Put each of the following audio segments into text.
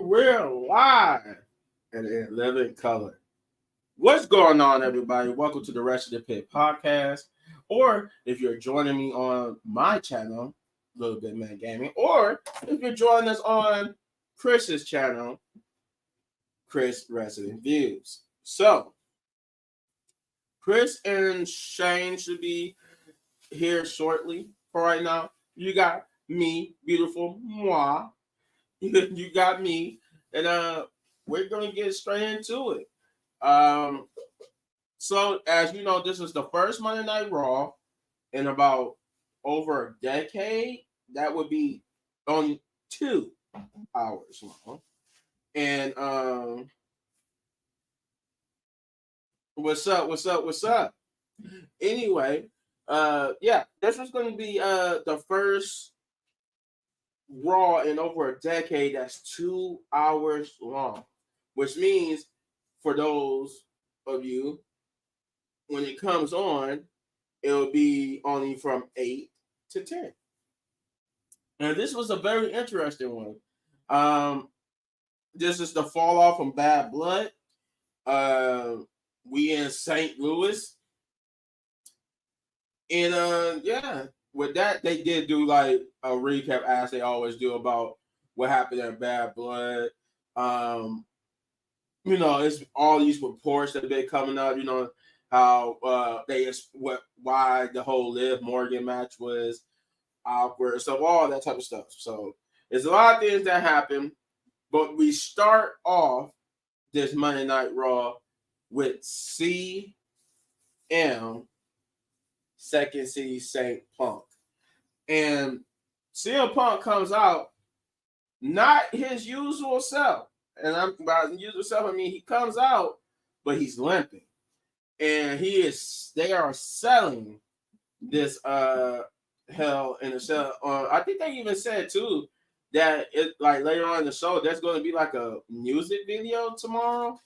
We're live and in living color. What's going on, everybody? Welcome to the Rest of the Pit podcast. Or if you're joining me on my channel, Little Bit Man Gaming, or if you're joining us on Chris's channel, Chris Resident Views. So, Chris and Shane should be here shortly. For right now, you got me, beautiful moi. You got me, and we're gonna get straight into it. Um, so as you know, this is the first Monday Night Raw in about over a decade. That would be only 2 hours long. And what's up? What's up? What's up? Anyway, yeah, this was going to be the first Raw in over a decade that's 2 hours long, which means for those of you when it comes on, it'll be only from 8 to 10. And this was a very interesting one. This is the fall off from Bad Blood. We in St. Louis. And yeah, with that, they did do like a recap as they always do about what happened at Bad Blood. It's all these reports that have been coming up, how why the whole Liv Morgan match was awkward, so all that type of stuff. So there's a lot of things that happen, but we start off this Monday Night Raw with CM Second City Saint Punk. And CM Punk comes out not his usual self. And I'm by usual self, I mean he comes out, but he's limping. And they are selling this Hell in a Cell. I think they even said too that it like later on in the show there's going to be like a music video tomorrow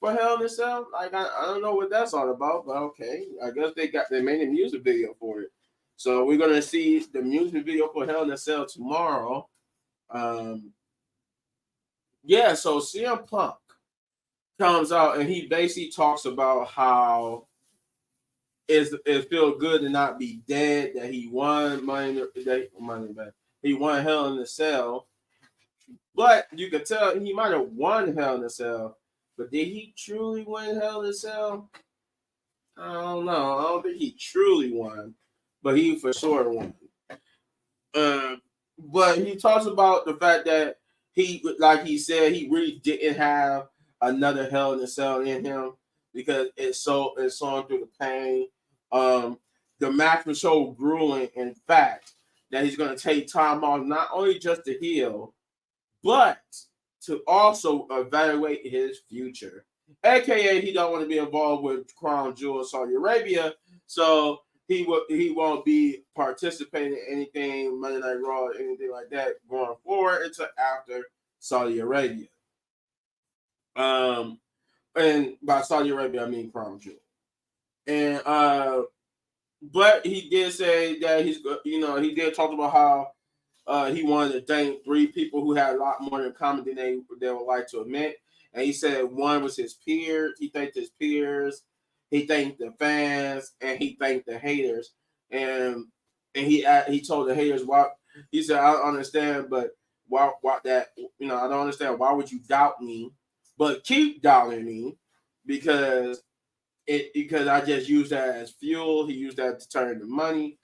for Hell in a Cell. Like I don't know what that's all about, but okay, I guess they made a music video for it. So we're gonna see the music video for Hell in a Cell tomorrow. Yeah, so CM Punk comes out and he basically talks about how it feels good to not be dead, that he won money back. He won Hell in a Cell. But you could tell he might have won Hell in a Cell. But did he truly win Hell in a Cell? I don't know. I don't think he truly won. But he for sure won. But he talks about the fact that he, like he said, he really didn't have another Hell in a Cell in him because it's sawn through the pain. The match was so grueling, in fact, that he's going to take time off not only just to heal, but to also evaluate his future. AKA, he don't want to be involved with Crown Jewel Saudi Arabia, so he won't be participating in anything Monday Night Raw or anything like that going forward until after Saudi Arabia. And by Saudi Arabia, I mean Crown Jewel. And but he did say that he did talk about how he wanted to thank 3 people who had a lot more in common than they would like to admit. And he said one was his peers. He thanked his peers. He thanked the fans, and he thanked the haters. And he told the haters why. He said, "I don't understand, but why that I don't understand. Why would you doubt me? But keep doubting me because I just use that as fuel. He used that to turn into money,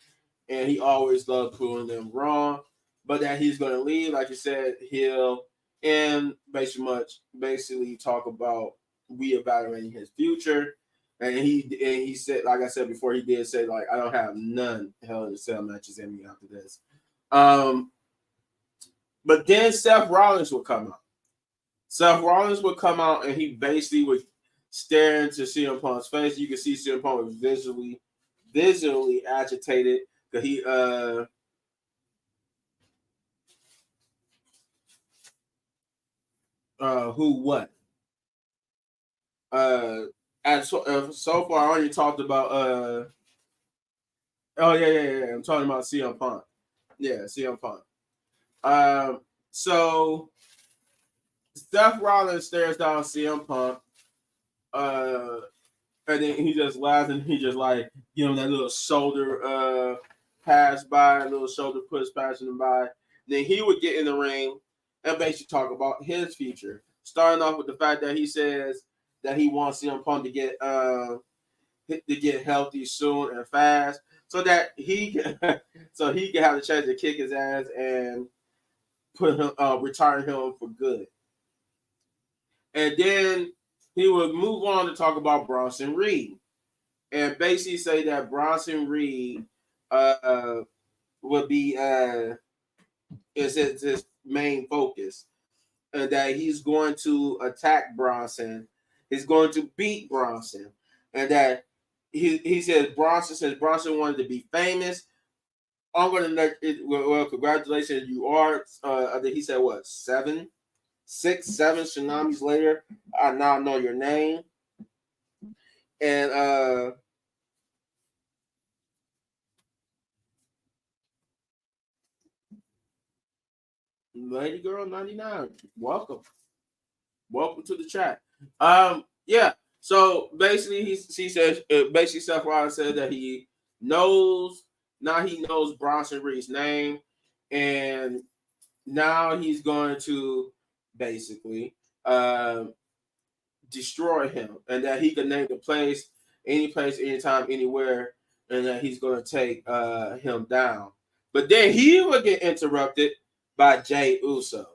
and he always loved proving them wrong. But that he's going to leave, like you said, he'll and basically talk about reevaluating his future. And he said, like I said before, he did say like I don't have none Hell in a Cell matches in me after this. But then Seth Rollins would come out. Seth Rollins would come out and he basically would stare into CM Punk's face. You can see CM Punk was visually agitated because he who what? And so far I already talked about I'm talking about CM Punk. Yeah, CM Punk. So Seth Rollins stares down CM Punk, and then he just laughs and he just like give him that little shoulder pass by, little shoulder push passing him by. Then he would get in the ring and basically talk about his future, starting off with the fact that he says that he wants CM Punk to get healthy soon and fast, so that he can, so he can have the chance to kick his ass and put him retire him for good. And then he would move on to talk about Bronson Reed and basically say that Bronson Reed would be is his main focus, and that he's going to attack Bronson, he's going to beat Bronson, and that he says Bronson wanted to be famous. I'm going to let it. Well, congratulations, you are. I think he said what 7, 6, 7 tsunamis later. I now know your name, and Lady Girl 99, welcome to the chat. Yeah. So basically, he says basically Seth Rollins said that he knows Bronson Reed's name, and now he's going to basically destroy him, and that he can name the place, any place, anytime, anywhere, and that he's going to take him down. But then he will get interrupted by Jey Uso.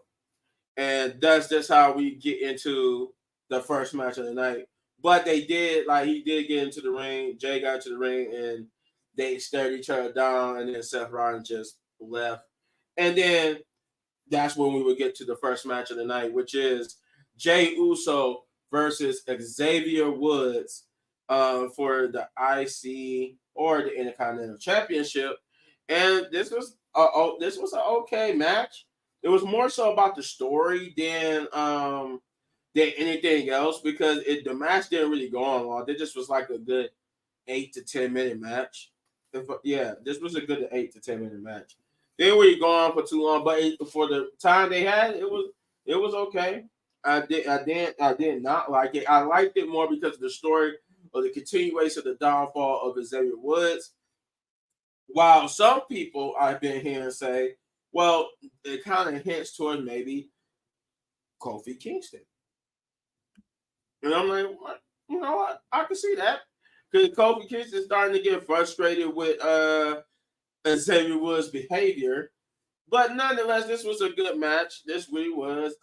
And that's just how we get into the first match of the night. But he did get into the ring. Jay got to the ring, and they stared each other down, and then Seth Rollins just left. And then that's when we would get to the first match of the night, which is Jey Uso versus Xavier Woods for the IC or the Intercontinental Championship. And this was an okay match. It was more so about the story than anything else, because the match didn't really go on long. It just was like a good 8 to 10 minute match. This was a good 8 to 10 minute match. They didn't really go on for too long, but for the time they had, it was okay. I did not like it. I liked it more because of the story of the continuation of the downfall of Xavier Woods. While some people I've been hearing say, well, it kind of hints toward maybe Kofi Kingston. And I'm like, what? You know what? I can see that. Because Kofi Kingston is starting to get frustrated with Xavier Woods' behavior. But nonetheless, this was a good match. This really was.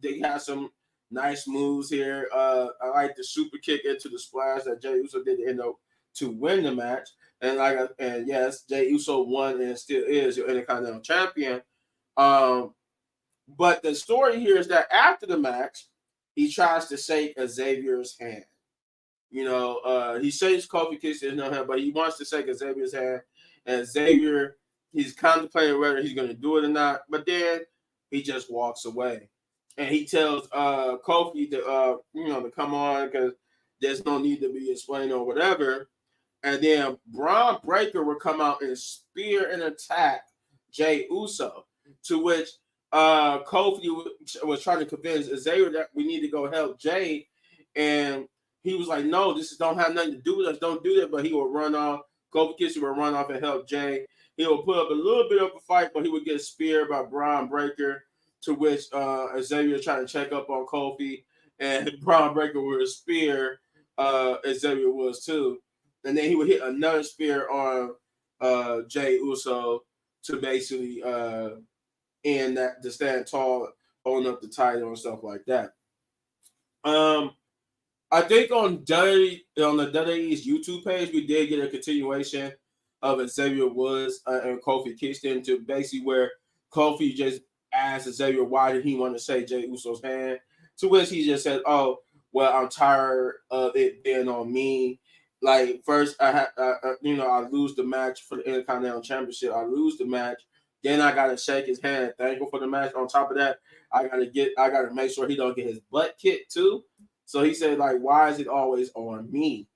They had some nice moves here. I like the super kick into the splash that Jey Uso did to win the match. And yes, Jey Uso won and still is your Intercontinental Champion. But the story here is that after the match, he tries to shake Xavier's hand. He shakes Kofi Kingston's hand, but he wants to shake Xavier's hand. And Xavier, he's contemplating whether he's going to do it or not. But then he just walks away. And he tells Kofi to come on, because there's no need to be explained or whatever. And then Braun Breaker would come out and spear and attack Jey Uso, to which Kofi was trying to convince Xavier that we need to go help Jey. And he was like, no, this don't have nothing to do with us. Don't do that. But he would run off. Kofi Kingston would run off and help Jey. He would put up a little bit of a fight, but he would get speared by Braun Breaker, to which Xavier was trying to check up on Kofi. And Braun Breaker would spear Xavier Woods too. And then he would hit another spear on Jey Uso to basically end that, to stand tall, holding up the title and stuff like that. I think on the WWE's YouTube page, we did get a continuation of Xavier Woods and Kofi Kingston, to basically where Kofi just asked Xavier why did he want to shake Jey Uso's hand, to which he just said, "Oh, well, I'm tired of it being on me. Like, first I lose the match for the Intercontinental Championship. I lose the match. Then I gotta shake his hand, thankful for the match. On top of that, I gotta make sure he don't get his butt kicked too." So he said, like, why is it always on me?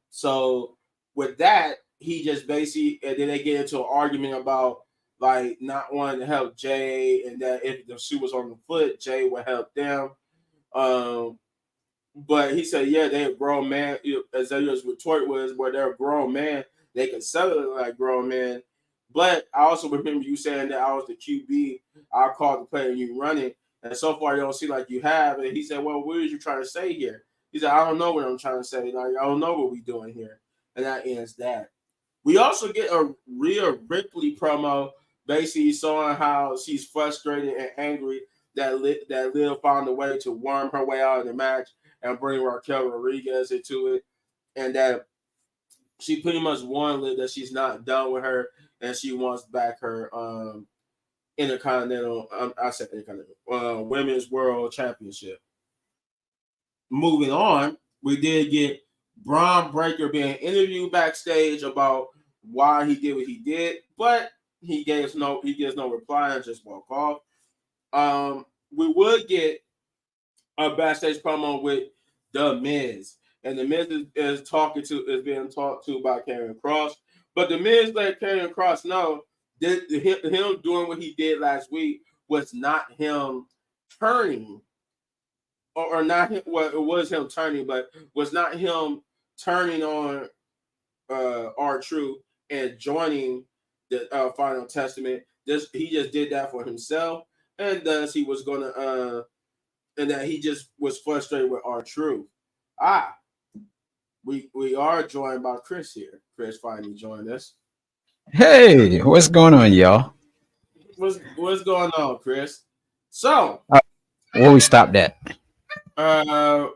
So with that, he just basically, and then they get into an argument about like not wanting to help Jay, and that if the shoe was on the foot, Jay would help them. Um, but he said, yeah, they're a grown man. As his retort was, where they're a grown man, they can sell it like grown men. But I also remember you saying that I was the QB. I called the play and you running. And so far, you don't see like you have. And he said, well, what are you trying to say here? He said, I don't know what I'm trying to say. Like, I don't know what we're doing here. And that ends that. We also get a Rhea Ripley promo, basically showing how she's frustrated and angry that Liv found a way to worm her way out of the match and bring Raquel Rodriguez into it, and that she pretty much warned Liv that she's not done with her and she wants back her Intercontinental, I said Intercontinental, Women's World Championship. Moving on, we did get Braun Breaker being interviewed backstage about why he did what he did, but he gives no reply and just walk off. We would get a backstage promo with The Miz, and The Miz is being talked to by Karrion Kross, but The Miz let Karrion Kross know that him doing what he did last week was not him turning, or not him. Well, it was him turning, but was not him turning on R-Truth and joining the Final Testament. He just did that for himself, and thus he was gonna and that he just was frustrated with R-Truth. We are joined by Chris here. Chris finally joined us. Hey, what's going on, y'all? What's going on, Chris? So, Where we stopped at? I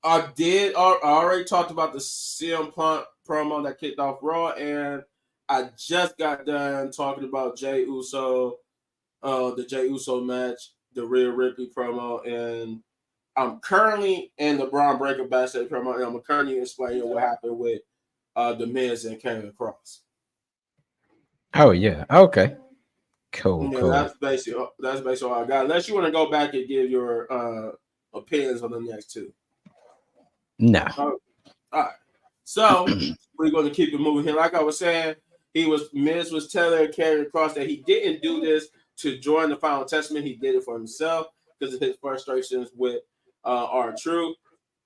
already talked about the CM Punk promo that kicked off Raw, and I just got done talking about Jey Uso, the Jey Uso match, the Rhea Ripley promo, and I'm currently in the Braun Breaker backstage promo, and I'm currently explaining what happened with The Miz and Karrion Kross. Oh yeah, okay, cool. That's basically all I got. Unless you want to go back and give your opinions on the next two. No. All right. So we're going to keep it moving here. Like I was saying, Miz was telling Karrion Kross that he didn't do this to join the Final Testament. He did it for himself because of his frustrations with R-Truth.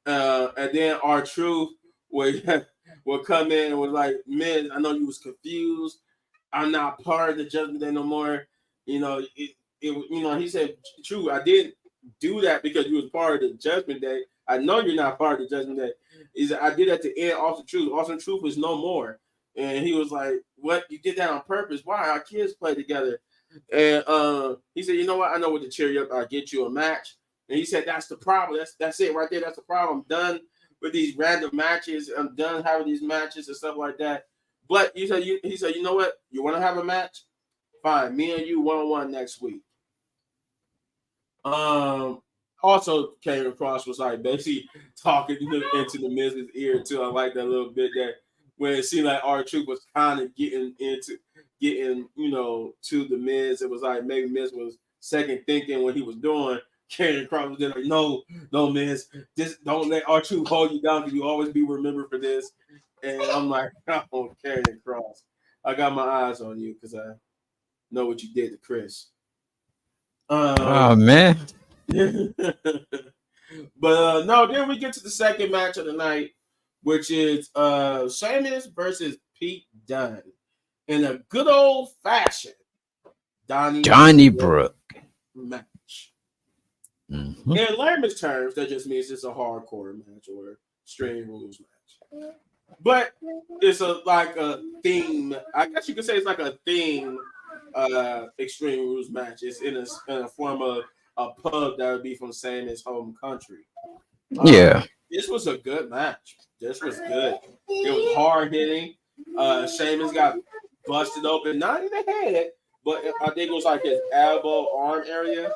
And then R-Truth would come in and was like, Miz, I know you was confused. I'm not part of the Judgment Day no more. He said, true, I didn't do that because you was part of the Judgment Day. I know you're not part of the Judgment Day. He said, I did that to end Austin Truth. Austin Truth is no more. And he was like, what? You did that on purpose. Why? Our kids play together. And he said, you know what? I know what to cheer you up. I'll get you a match. And he said, that's the problem. That's it right there. That's the problem. I'm done with these random matches. I'm done having these matches and stuff like that. But he said, you know what? You want to have a match? Fine. Me and you one-on-one next week. Also, Karrion Kross was like basically talking into the Miz's ear too. I like that little bit that when it seemed like R-Truth was kind of getting to the Miz. It was like maybe Miz was second thinking what he was doing. Karrion Kross was like, no, Miz, just don't let R-Truth hold you down because you always be remembered for this. And I'm like, oh, Karrion Kross, I got my eyes on you because I know what you did to Chris. Oh man. But no, then we get to the second match of the night, which is Sheamus versus Pete Dunne in a good old fashioned Donnybrook match. Mm-hmm. In layman's terms, that just means it's a hardcore match or Extreme Rules match. But it's like a theme. I guess you could say it's like a theme Extreme Rules match. It's in a form of a pub that would be from Sammy's home country. Yeah. This was a good match. This was good. It was hard hitting. Sheamus got busted open, not in the head, but I think it was like his elbow, arm area.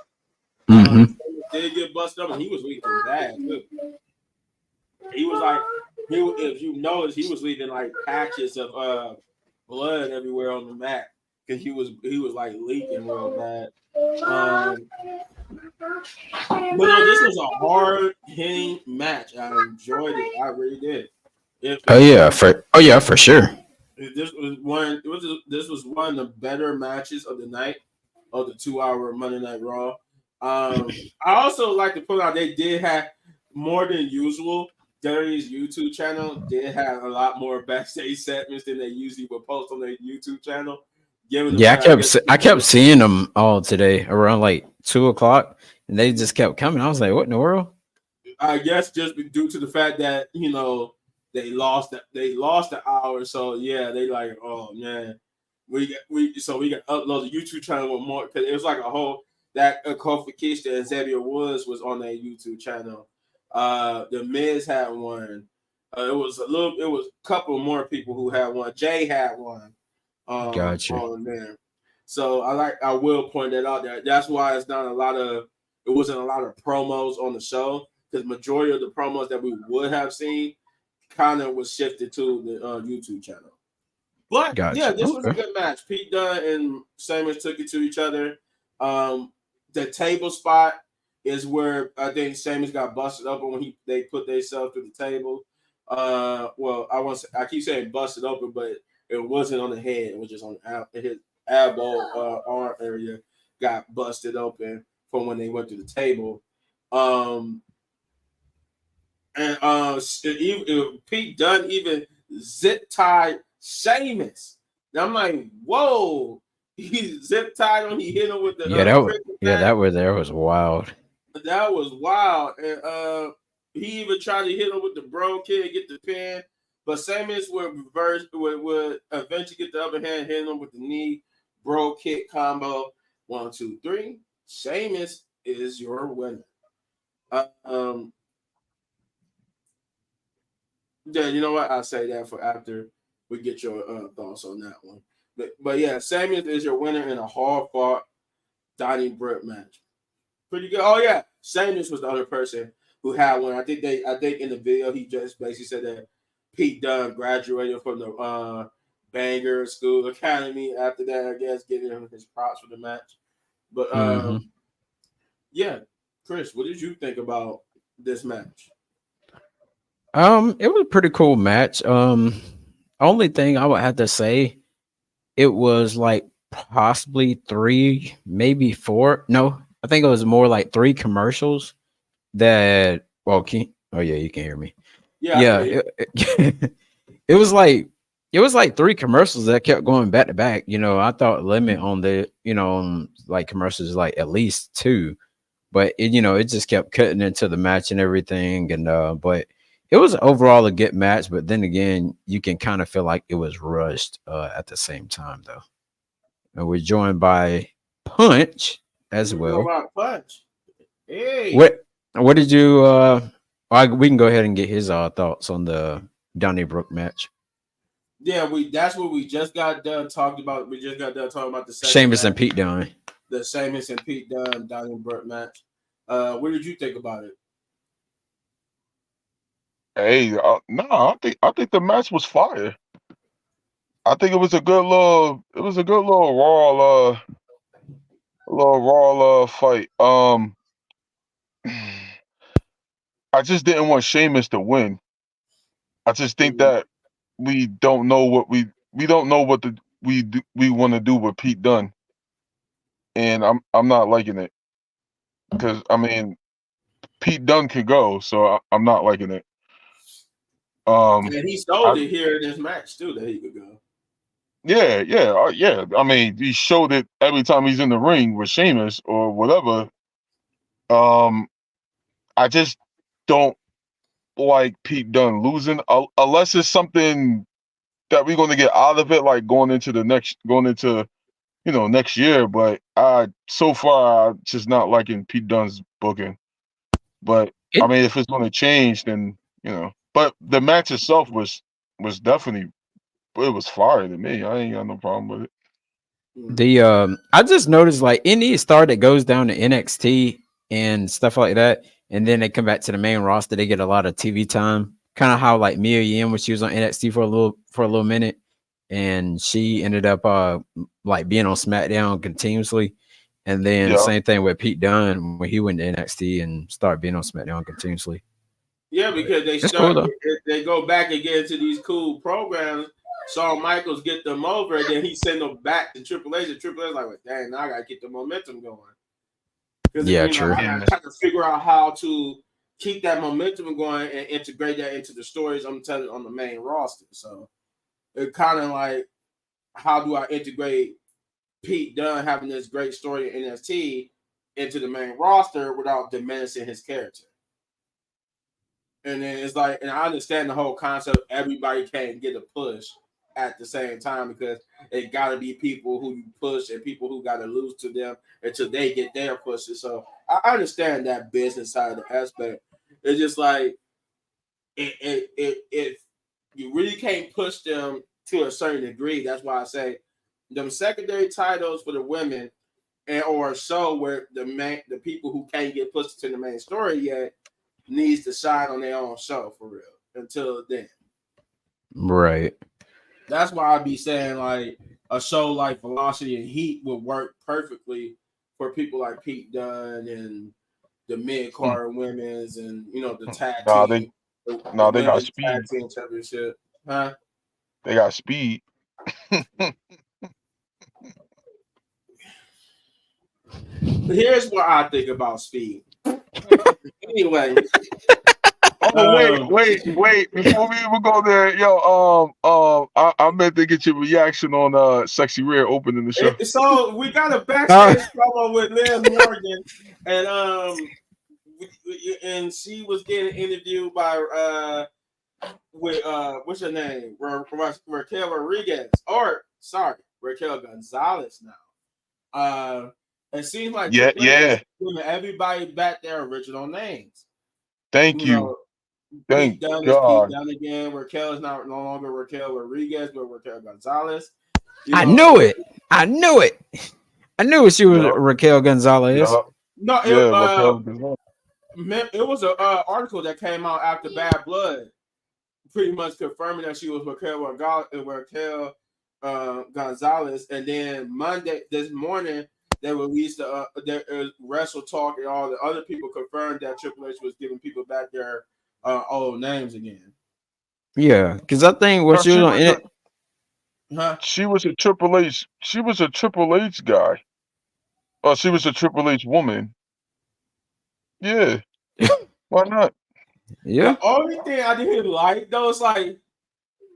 Mm-hmm. Did get busted up, and he was leaking bad too. He was like, if you notice, he was leaving like patches of blood everywhere on the mat because he was like leaking real bad. But no, this was a hard hitting match. I enjoyed it. I really did. For sure. This was one of the better matches of the night of the 2 hour Monday Night Raw. I also like to point out they did have more than usual. WWE's YouTube channel did have a lot more backstage segments than they usually would post on their YouTube channel. Giving them Yeah, time to get I kept seeing them all today around like 2 o'clock, and they just kept coming. I was like, "What in the world?" I guess just due to the fact that they lost the hour, so yeah, they like, oh man, we got upload the YouTube channel with more because it was like a whole that Kofi Kingston and Xavier Woods was on their YouTube channel. The Miz had one. It was a couple more people who had one. Jay had one. Gotcha. On there. So I will point that out there. That's why it wasn't a lot of promos on the show because majority of the promos that we would have seen kind of was shifted to the YouTube channel. But yeah, Gotcha. this was a Okay. good match. Pete Dunne and Sheamus took it to each other. The table spot is where I think Sheamus got busted open when they put themselves through the table. Well, I keep saying busted open, but it wasn't on the head. It was just on his elbow arm area got busted open from when they went through the table. Um, and Pete Dunne even zip tied Sheamus. And I'm like, whoa! He zip tied him. He hit him with the That were there was wild. that was wild. And he even tried to hit him with the bro kid, get the pin. But Sheamus would eventually get the upper hand, hitting him with the knee, bro kick combo. 1, 2, 3. Sheamus is your winner. Um, yeah, you know what? I'll say that for after we get your thoughts on that one. But yeah, Sheamus is your winner in a hard fought Donnie Brooke match. Pretty good. Oh yeah, Sheamus was the other person who had one. I think in the video he just basically said that Pete Dunne graduated from the Banger School Academy after that. I guess giving him his props for the match. But yeah, Chris, what did you think about this match? It was a pretty cool match. Only thing I would have to say, it was like possibly 3, maybe 4. No, I think it was more like 3 commercials that. Well, oh yeah, you can hear me. Yeah, It was like 3 commercials that kept going back to back. I thought limit on the like commercials like at least 2, but it just kept cutting into the match and everything. And but it was overall a good match. But then again, you can kind of feel like it was rushed at the same time though. And we're joined by Punch as well. Punch. Hey. What did you? We can go ahead and get his thoughts on the Donnie Brooke match. Yeah, that's what we just got done talking about. We just got done talking about the Sheamus and Pete Dunne. The Sheamus and Pete Dunne Donnie Brooke match. What did you think about it? Hey, no, I think the match was fire. I think it was a good little raw fight. I just didn't want Sheamus to win. I just think that we don't know what we don't know what we want to do with Pete Dunne, and I'm not liking it because I mean Pete Dunne can go, so I'm not liking it. And he sold it here in this match too that he could go. Yeah. I mean, he showed it every time he's in the ring with Sheamus or whatever. I just don't like Pete Dunne losing unless it's something that we're going to get out of it, like going into next year. But so far, I'm just not liking Pete Dunne's booking. But I mean, if it's going to change, then But the match itself was definitely. It was fire to me. I ain't got no problem with it. I just noticed like any star that goes down to NXT and stuff like that, and then they come back to the main roster, they get a lot of TV time. Kind of how like Mia Yim when she was on NXT for a little minute, and she ended up like being on SmackDown continuously. And then same thing with Pete Dunne when he went to NXT and started being on SmackDown continuously. Yeah, because they go back and get into these cool programs Shawn Michaels get them over, and then he send them back to Triple H. And Triple H like, well, dang, now I gotta get the momentum going. Because Yeah, you know, true. I gotta try to figure out how to keep that momentum going and integrate that into the stories I'm telling on the main roster. So it kind of like, how do I integrate Pete Dunne having this great story in NXT into the main roster without diminishing his character? And then it's like, and I understand the whole concept. Everybody can't get a push at the same time because it got to be people who you push and people who got to lose to them until they get their pushes. So I understand that business side of the aspect. It's just like if you really can't push them to a certain degree, that's why I say them secondary titles for the women and or a show where the people who can't get pushed to the main story yet needs to shine on their own show for real until then. Right. That's why I'd be saying like a show like Velocity and Heat would work perfectly for people like Pete Dunne and the mid card women's and you know the tag Nah, team, the they got women's tag speed. team championship, huh? They got speed. Here's what I think about speed. Anyway, Oh wait! Before we even go there, yo, I meant to get your reaction on Sexy Red opening the show. So we got a backstage promo with Liv Morgan, and she was getting interviewed by with what's her name, Raquel Rodriguez, or sorry, Raquel Gonzalez now. It seems like Triple H is giving everybody back their original names. Thank You you. know, Thank Pete Dunne is Pete God. Dunne again. Raquel is no longer Raquel Rodriguez, but Raquel Gonzalez. I knew it. I knew it. I knew she was Raquel Gonzalez. No, Raquel. it was an article that came out after Bad Blood, pretty much confirming that she was Raquel Gonzalez. And then this morning, they released the Wrestle Talk and all the other people confirmed that Triple H was giving people back their old names again. Yeah, because I think what she was on it. Huh? She was a Triple H. She was a Triple H guy. Oh, she was a Triple H woman. Yeah. Why not? Yeah. The only thing I didn't like though is like,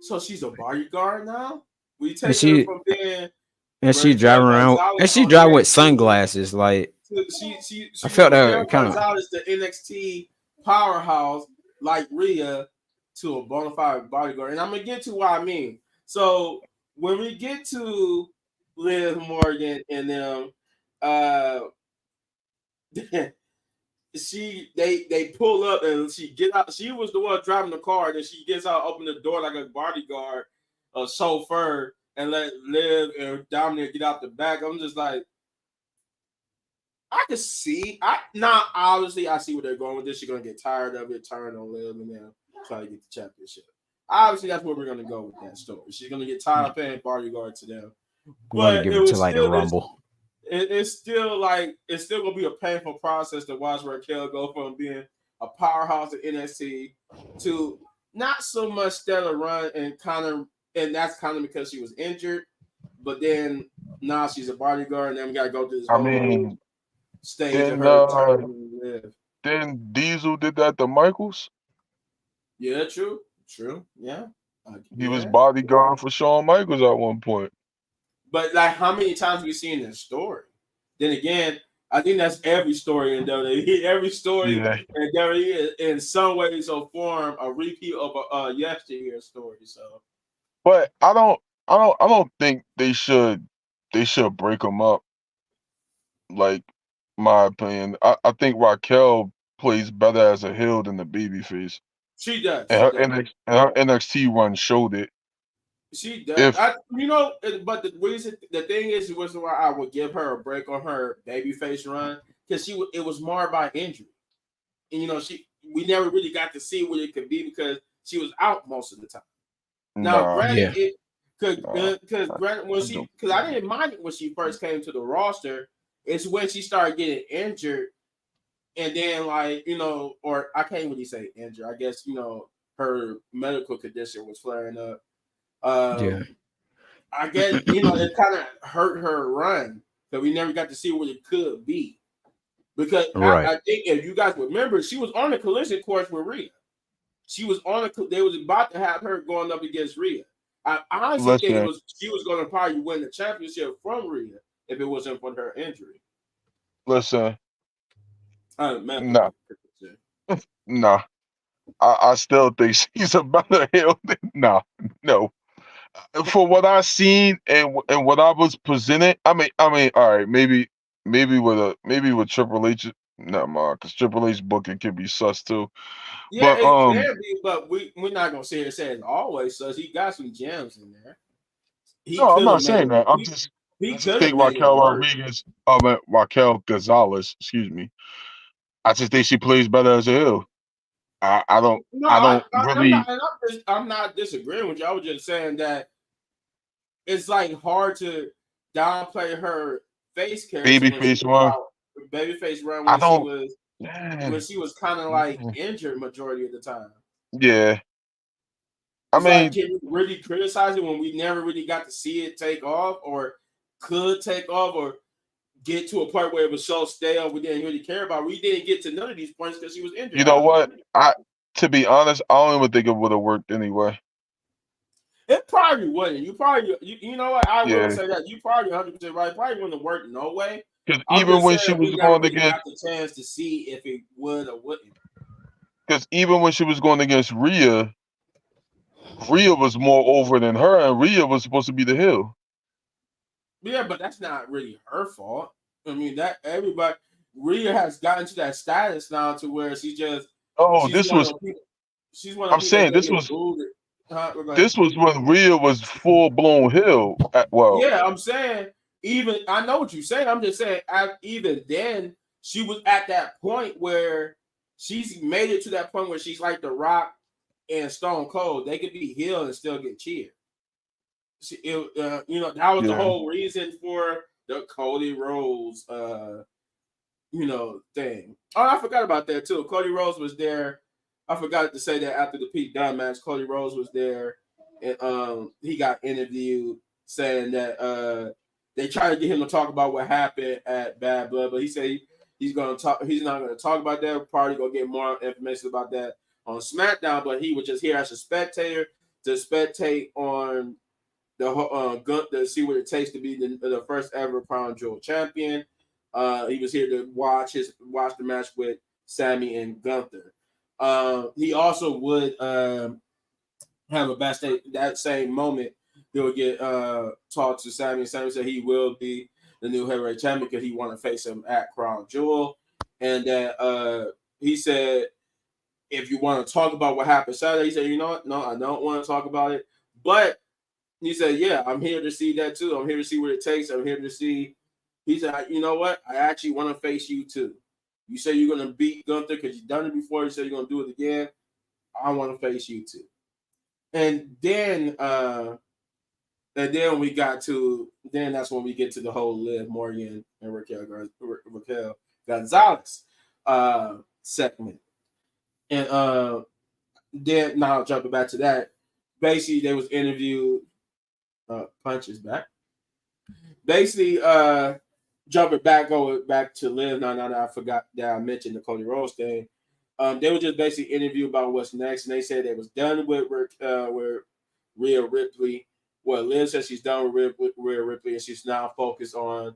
so she's a bodyguard now. We take her from being and she driving around and she driving with sunglasses. Like she I felt Raquel that kind of Gonzalez, the NXT powerhouse, like Rhea, to a bona fide bodyguard. And I'm gonna get to what I mean. So when we get to Liv Morgan and them, they pull up and she get out. She was the one driving the car, and then she gets out, open the door like a bodyguard, a chauffeur, and let Liv and Dominic get out the back. I'm just like, I can see. Obviously, I see where they're going with this. She's gonna get tired of it, turn on Liv, and then try to get the championship. Obviously, that's where we're gonna go with that story. She's gonna get tired of paying bodyguard to them. Want to give it to like the Rumble. It's still gonna be a painful process to watch Raquel go from being a powerhouse at NXT to not so much stellar run and that's kind of because she was injured, but then now she's a bodyguard and then we gotta go through this whole stage of her turning to Liv. Then Diesel did that to Michaels. Yeah, true, yeah. He was bodyguard for Shawn Michaels at one point. But like, how many times have we seen this story? Then again, I think that's every story in WWE. Every story in WWE, in some ways or form, a repeat of a yesteryear story. So, but I don't think they should break them up. Like, my opinion, I think Raquel plays better as a heel than the babyface. She does. And her NXT run showed it. She does. But the thing is, why I would give her a break on her babyface run because it was marred by injury, and we never really got to see what it could be because she was out most of the time. Now, granted, because I didn't mind it when she first came to the roster. It's when she started getting injured, and then or I can't really say injured. I guess her medical condition was flaring up. Yeah. I guess it kind of hurt her run because we never got to see what it could be. Because Right. I think if you guys remember, she was on the collision course with Rhea. She was on they was about to have her going up against Rhea. I honestly think Listen, she was going to probably win the championship from Rhea if it wasn't for her injury. listen. Medical. Nah, nah. I still think she's a better heel than no. For what I seen and what I was presented, I mean, all right, maybe with Triple H, not mind, because Triple H booking can be sus too. Yeah, But it can be, but we're not gonna say it always. So he got some gems in there. He no, I'm could not have made saying it. that. He I just could have think made it Raquel work. Rodriguez, Raquel Gonzalez, excuse me. I just think she plays better as a heel. I don't No, I don't I'm not. really And I'm not disagreeing with you. I was just saying that it's like hard to downplay her face character when she babyface was one. about babyface run I don't. when she was kind of like injured majority of the time. Yeah, I It's like, mean, can we really criticize it when we never really got to see it take off or could take off or get to a point where it was so stale we didn't really care about? We didn't get to none of these points because she was injured. you know what? To be honest, I don't even think it would have worked anyway. It probably wouldn't. You know what? I will Yeah, say that you probably 100% right. It probably wouldn't have worked no way. because I'm even just when saying she we was never going really against, got the chance to see if it would or wouldn't. because even when she was going against Rhea, Rhea was more over than her, and Rhea was supposed to be the heel. Yeah, but that's not really her fault. I mean, that everybody Rhea has gotten to that status now to where Oh, she's this one of was. those people. She's one of I'm those people that's saying gonna get booed. Huh? We're going. this was when Rhea was full blown heel. Well, Yeah, I'm saying even I know what you're saying. I'm just saying even then she was at that point where she's made it to that point where she's like The Rock and Stone Cold. They could be healed and still get cheered. That was the yeah, whole reason for the Cody Rhodes, thing. Oh, I forgot about that too. Cody Rhodes was there. I forgot to say that after the Pete Dunne match, Cody Rhodes was there, and he got interviewed saying that they tried to get him to talk about what happened at Bad Blood, but he said he's gonna talk. He's not gonna talk about that. Probably gonna get more information about that on SmackDown, but he was just here as a spectator to spectate on to see what it takes to be the first ever Crown Jewel champion. He was here to watch the match with Sammy and Gunther. He also would have a backstage that same moment. He would get talked to Sammy. Sammy said he will be the new heavyweight champion because he want to face him at Crown Jewel, and that he said if you want to talk about what happened Saturday, he said, you know what? No, I don't want to talk about it, but he said, yeah, I'm here to see that too. I'm here to see what it takes. I'm here to see. He said, you know what? I actually want to face you too. You say you're going to beat Gunther because you've done it before. You said you're going to do it again. I want to face you too. And then we got to, then that's when we get to the whole Liv Morgan and Raquel Gonzalez segment. And then now jumping back to that, basically they was interviewed. Punches back. Basically, going back to Liv. No, I forgot that I mentioned the Cody Rhodes thing. They were just basically interviewed about what's next, and they said they was done with Rhea Ripley. Well, Liv says she's done with Rhea Ripley, and she's now focused on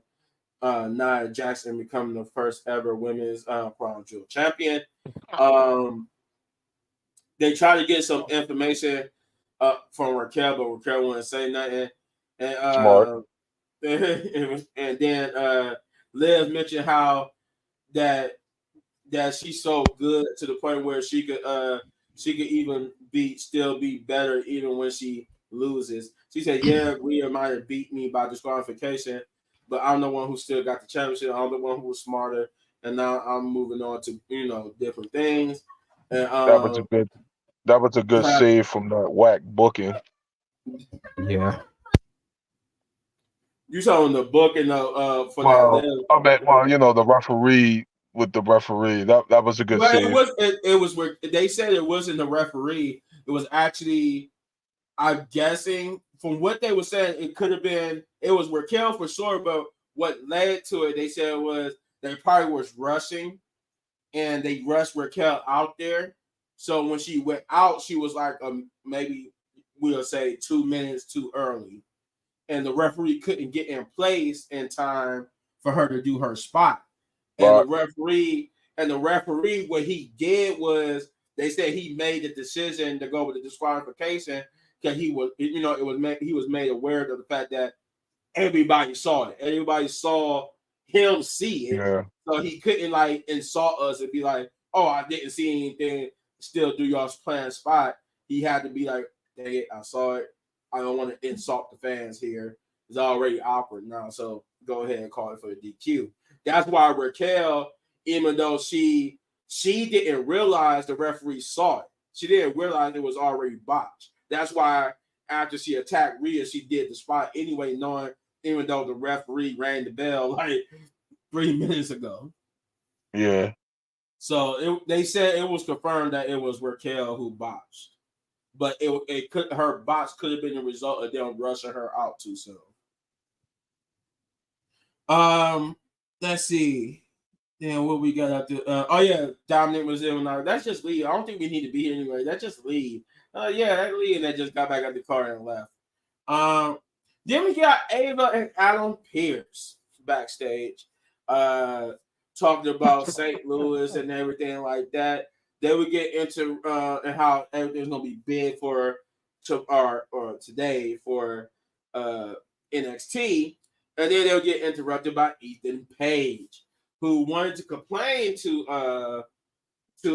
Nia Jackson becoming the first ever women's Crown Jewel champion. They tried to get some information from Raquel, but Raquel wouldn't say nothing. And smart. and then Liv mentioned how that she's so good to the point where she could even still be better even when she loses. She said, "Yeah, Rhea might have beat me by disqualification, but I'm the one who still got the championship. I'm the one who was smarter, and now I'm moving on to different things." And That was a good. That was a good save from that whack booking. Yeah. you saw in the book and for that Well, Liv. I mean, the referee with the referee. That was a good Well, save. it was where they said it wasn't the referee. It was actually I'm guessing from what they were saying, it could have been it was Raquel for sure, but what led to it, they said was they probably was rushing and they rushed Raquel out there. So when she went out, she was like maybe we'll say 2 minutes too early, and the referee couldn't get in place in time for her to do her spot. And Right. the referee, what he did was they said he made the decision to go with the disqualification because he was, he was made aware of the fact that everybody saw it. Everybody saw him see it. Yeah. So he couldn't like insult us and be like, "Oh, I didn't see anything. Still do y'all's plan spot." He had to be like, "Dang it, I saw it. I don't want to insult the fans here. It's already awkward now. So go ahead and call it for the DQ." That's why Raquel, even though she didn't realize the referee saw it, she didn't realize it was already botched. That's why after she attacked Rhea, she did the spot anyway, knowing even though the referee rang the bell like 3 minutes ago. Yeah. So they said it was confirmed that it was Raquel who botched, but her botch could have been the result of them rushing her out too soon. Let's see. Then what we got up to? Dominic was in. That's just leave. I don't think we need to be here anyway. That's just leave. That leave, and they just got back out the car and left. Then we got Ava and Adam Pearce backstage, talking about St. Louis and everything like that. They would get into and how everything's gonna be big for today for NXT, and then they'll get interrupted by Ethan Page, who wanted to complain to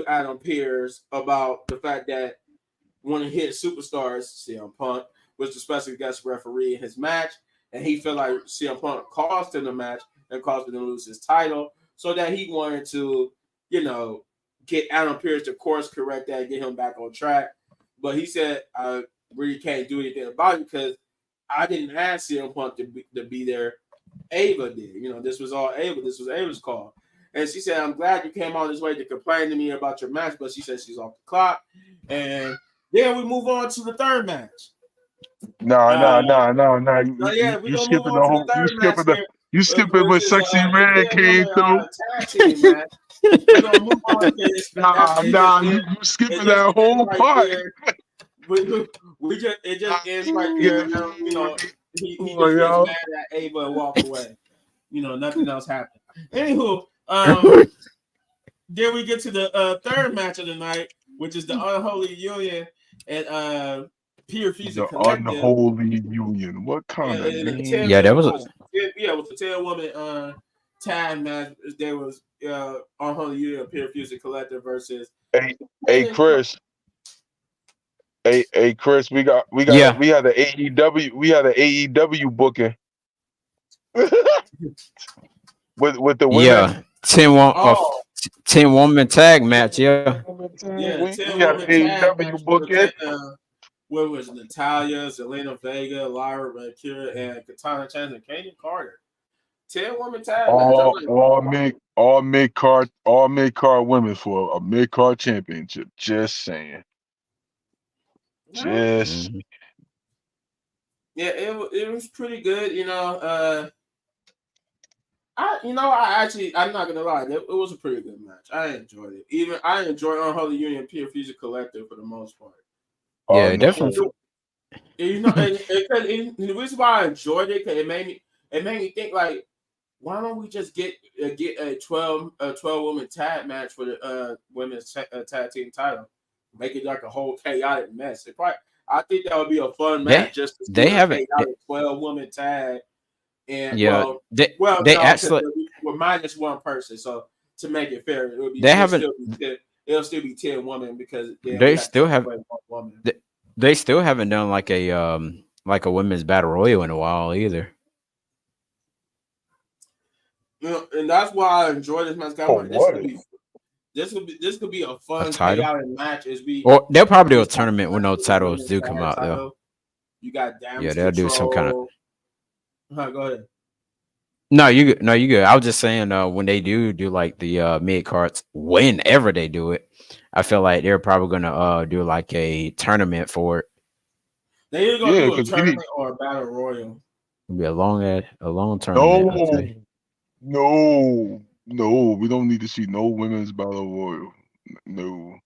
Adam Pearce about the fact that one of his superstars, CM Punk, was the special guest referee in his match, and he felt like CM Punk cost him the match and caused him to lose his title, so that he wanted to, get Adam Pearce to course correct that and get him back on track. But he said, I really can't do anything about it because I didn't ask CM Punk to be there. Ava did. This was all Ava. This was Ava's call. And she said, I'm glad you came all this way to complain to me about your match, but she said she's off the clock. And then we move on to the third match. No. You skipping the whole. You skipping when Sexy Red came through. We're gonna move on to this. You skipping that whole part. It just ends right there. He just gets mad at Ava and walk away. Nothing else happened. Anywho, then we get to the third match of the night, which is the Unholy Union and Pure Fusion Collective. Unholy Union. What kind of name? That was it was a 10-woman tag match. There was Unholy Union, Pure Fusion Collective versus. Hey, Chris. Hey, Chris. We had the AEW. We had an AEW booking. with the women. Yeah, 10 woman tag match. Yeah. We got AEW booking. What was Natalia, Zelina Vega, Lyra Valkyria, and Katana Chance and Kaden Carter. 10-woman tag match. All mid card women for a mid card championship. Just saying. Just. Yeah, it was pretty good. I'm not gonna lie, it was a pretty good match. I enjoyed it. I enjoy Unholy Union, Pure Fusion Collective for the most part. Yeah, definitely. The reason why I enjoyed it because it made me think like, why don't we just get a 12 woman tag match for the women's tag team title? Make it like a whole chaotic mess. I think that would be a fun match. They have a 12 woman tag. And they actually we're minus one person, so to make it fair, it'll still be 10 women because they still haven't done like a women's battle royal in a while either. And that's why I enjoy this match. This could be a fun chaotic match or they'll probably do a tournament when no titles do come out though. You got damage they'll do some kind of. Go ahead. No, you good. I was just saying when they do like the mid cards, whenever they do it, I feel like they're probably gonna do like a tournament for it. They either gonna Yeah, do a because any tournament or a battle royal. It'll be a long tournament, I'd no, say. no, we don't need to see no women's battle royal. No,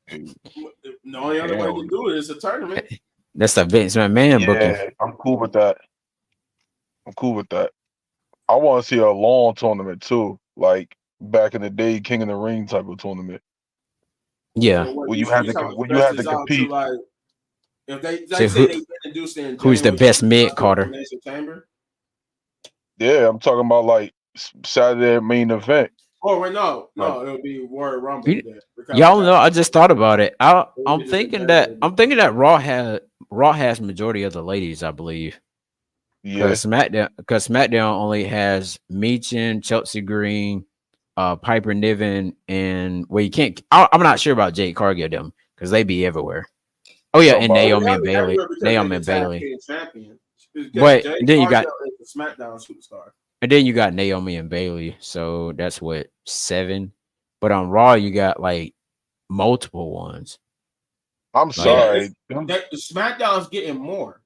hey, The only other way hell to no. do it is a tournament. That's the Vince McMahon booking. Yeah, I'm cool with that. I'm cool with that. I want to see a long tournament too, like back in the day, King of the Ring type of tournament Yeah. So what where you trying to where you stretch had to this out to compete. like if they So like say they introduced it in who's the January, so best mid do Carter? Elimination Chamber. Yeah, I'm talking about like Saturday main event. Oh wait, no, Like, it'll be Royal Rumble You- then because they Y'all got know, I just thought about it. they I'm did this in thinking January. that Raw has majority of the ladies, I believe. yeah. Because SmackDown only has Meechin, Chelsea Green, Piper Niven, and well, you can't. I'm not sure about Jade Cargill them because they be everywhere. Oh You yeah, talking and about Oh, Naomi they'll and be Bailey, everywhere because they're Naomi the and tag Bailey. team champions. Because But Jay then you got Cargill is the SmackDown superstar. Naomi and Bailey, so that's what 7. But on Raw, you got like multiple ones. I'm Like Yeah, it's sorry. Them, the SmackDown's getting more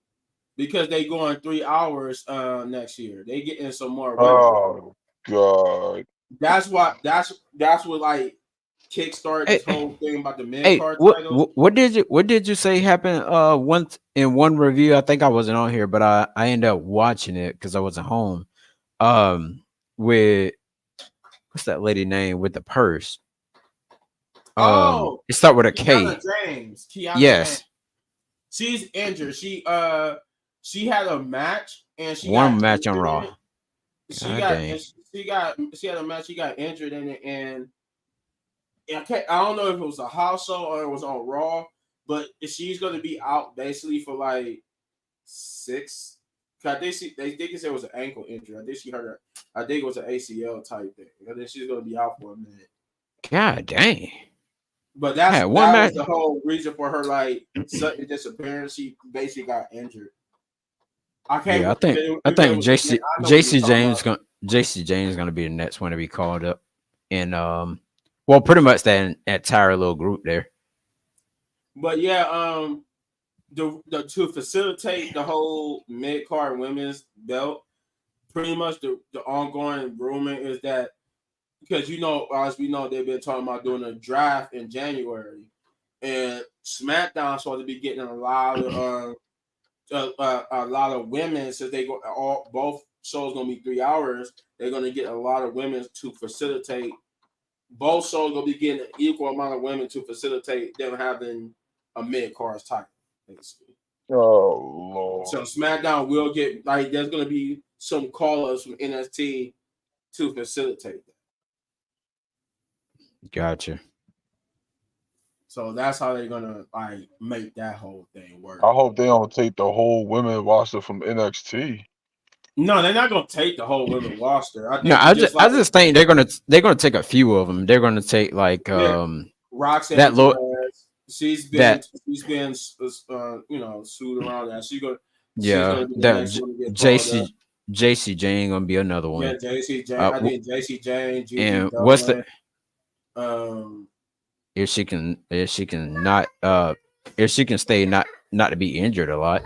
because they going 3 hours next year. They getting some more women. oh God. That's why that's what like kickstarted this hey, whole thing about the mid hey, card what titles. what what did you say happened once in one review? I think I wasn't on here, but I ended up watching it because I wasn't home. Um, with what's that lady name with the purse? Oh, It start with a Kiana K. James. Kiana James. Yes, She's injured. She had a match and she one got match on injured in Raw. it. God dang. She had a match. She got injured in it, and I don't know if it was a house show or it was on Raw, but she's gonna be out basically for like 6. 'Cause I think they can say it was an ankle injury. I think she hurt her. I think it was an ACL type thing. I think she's gonna be out for a minute. God dang. But Had one that was match. the whole reason for her like sudden disappearance. She basically got injured. I Yeah, can't I because it think was I know what you're talking about. JC James gonna be the next one to be called up. And well, pretty much that entire little group there. But yeah, the to facilitate the whole mid card women's belt, pretty much the ongoing rumor is that because as we know they've been talking about doing a draft in January, and SmackDown's supposed to be getting a lot of women since they go both shows gonna be 3 hours. They're gonna get a lot of women to facilitate. Both shows gonna be getting an equal amount of women to facilitate them having a mid card title, basically. Oh So Lord. SmackDown will get like there's gonna be some callers from NXT to facilitate that. Gotcha. So that's how they're gonna like make that whole thing work. I hope they don't take the whole women roster from NXT. No, they're not gonna take the whole women roster. I No, think just I like just think they're gonna take a few of them. They're gonna take like yeah, Roxanne that look Perez. that She's been sued around that. She's yeah gonna be the that next one to get called up. JC Jane gonna be another Yeah, one. JC Jane. Uh, I w- think JC Jane, Gigi and what's the Dolan. Um, if she can stay not to be injured a lot,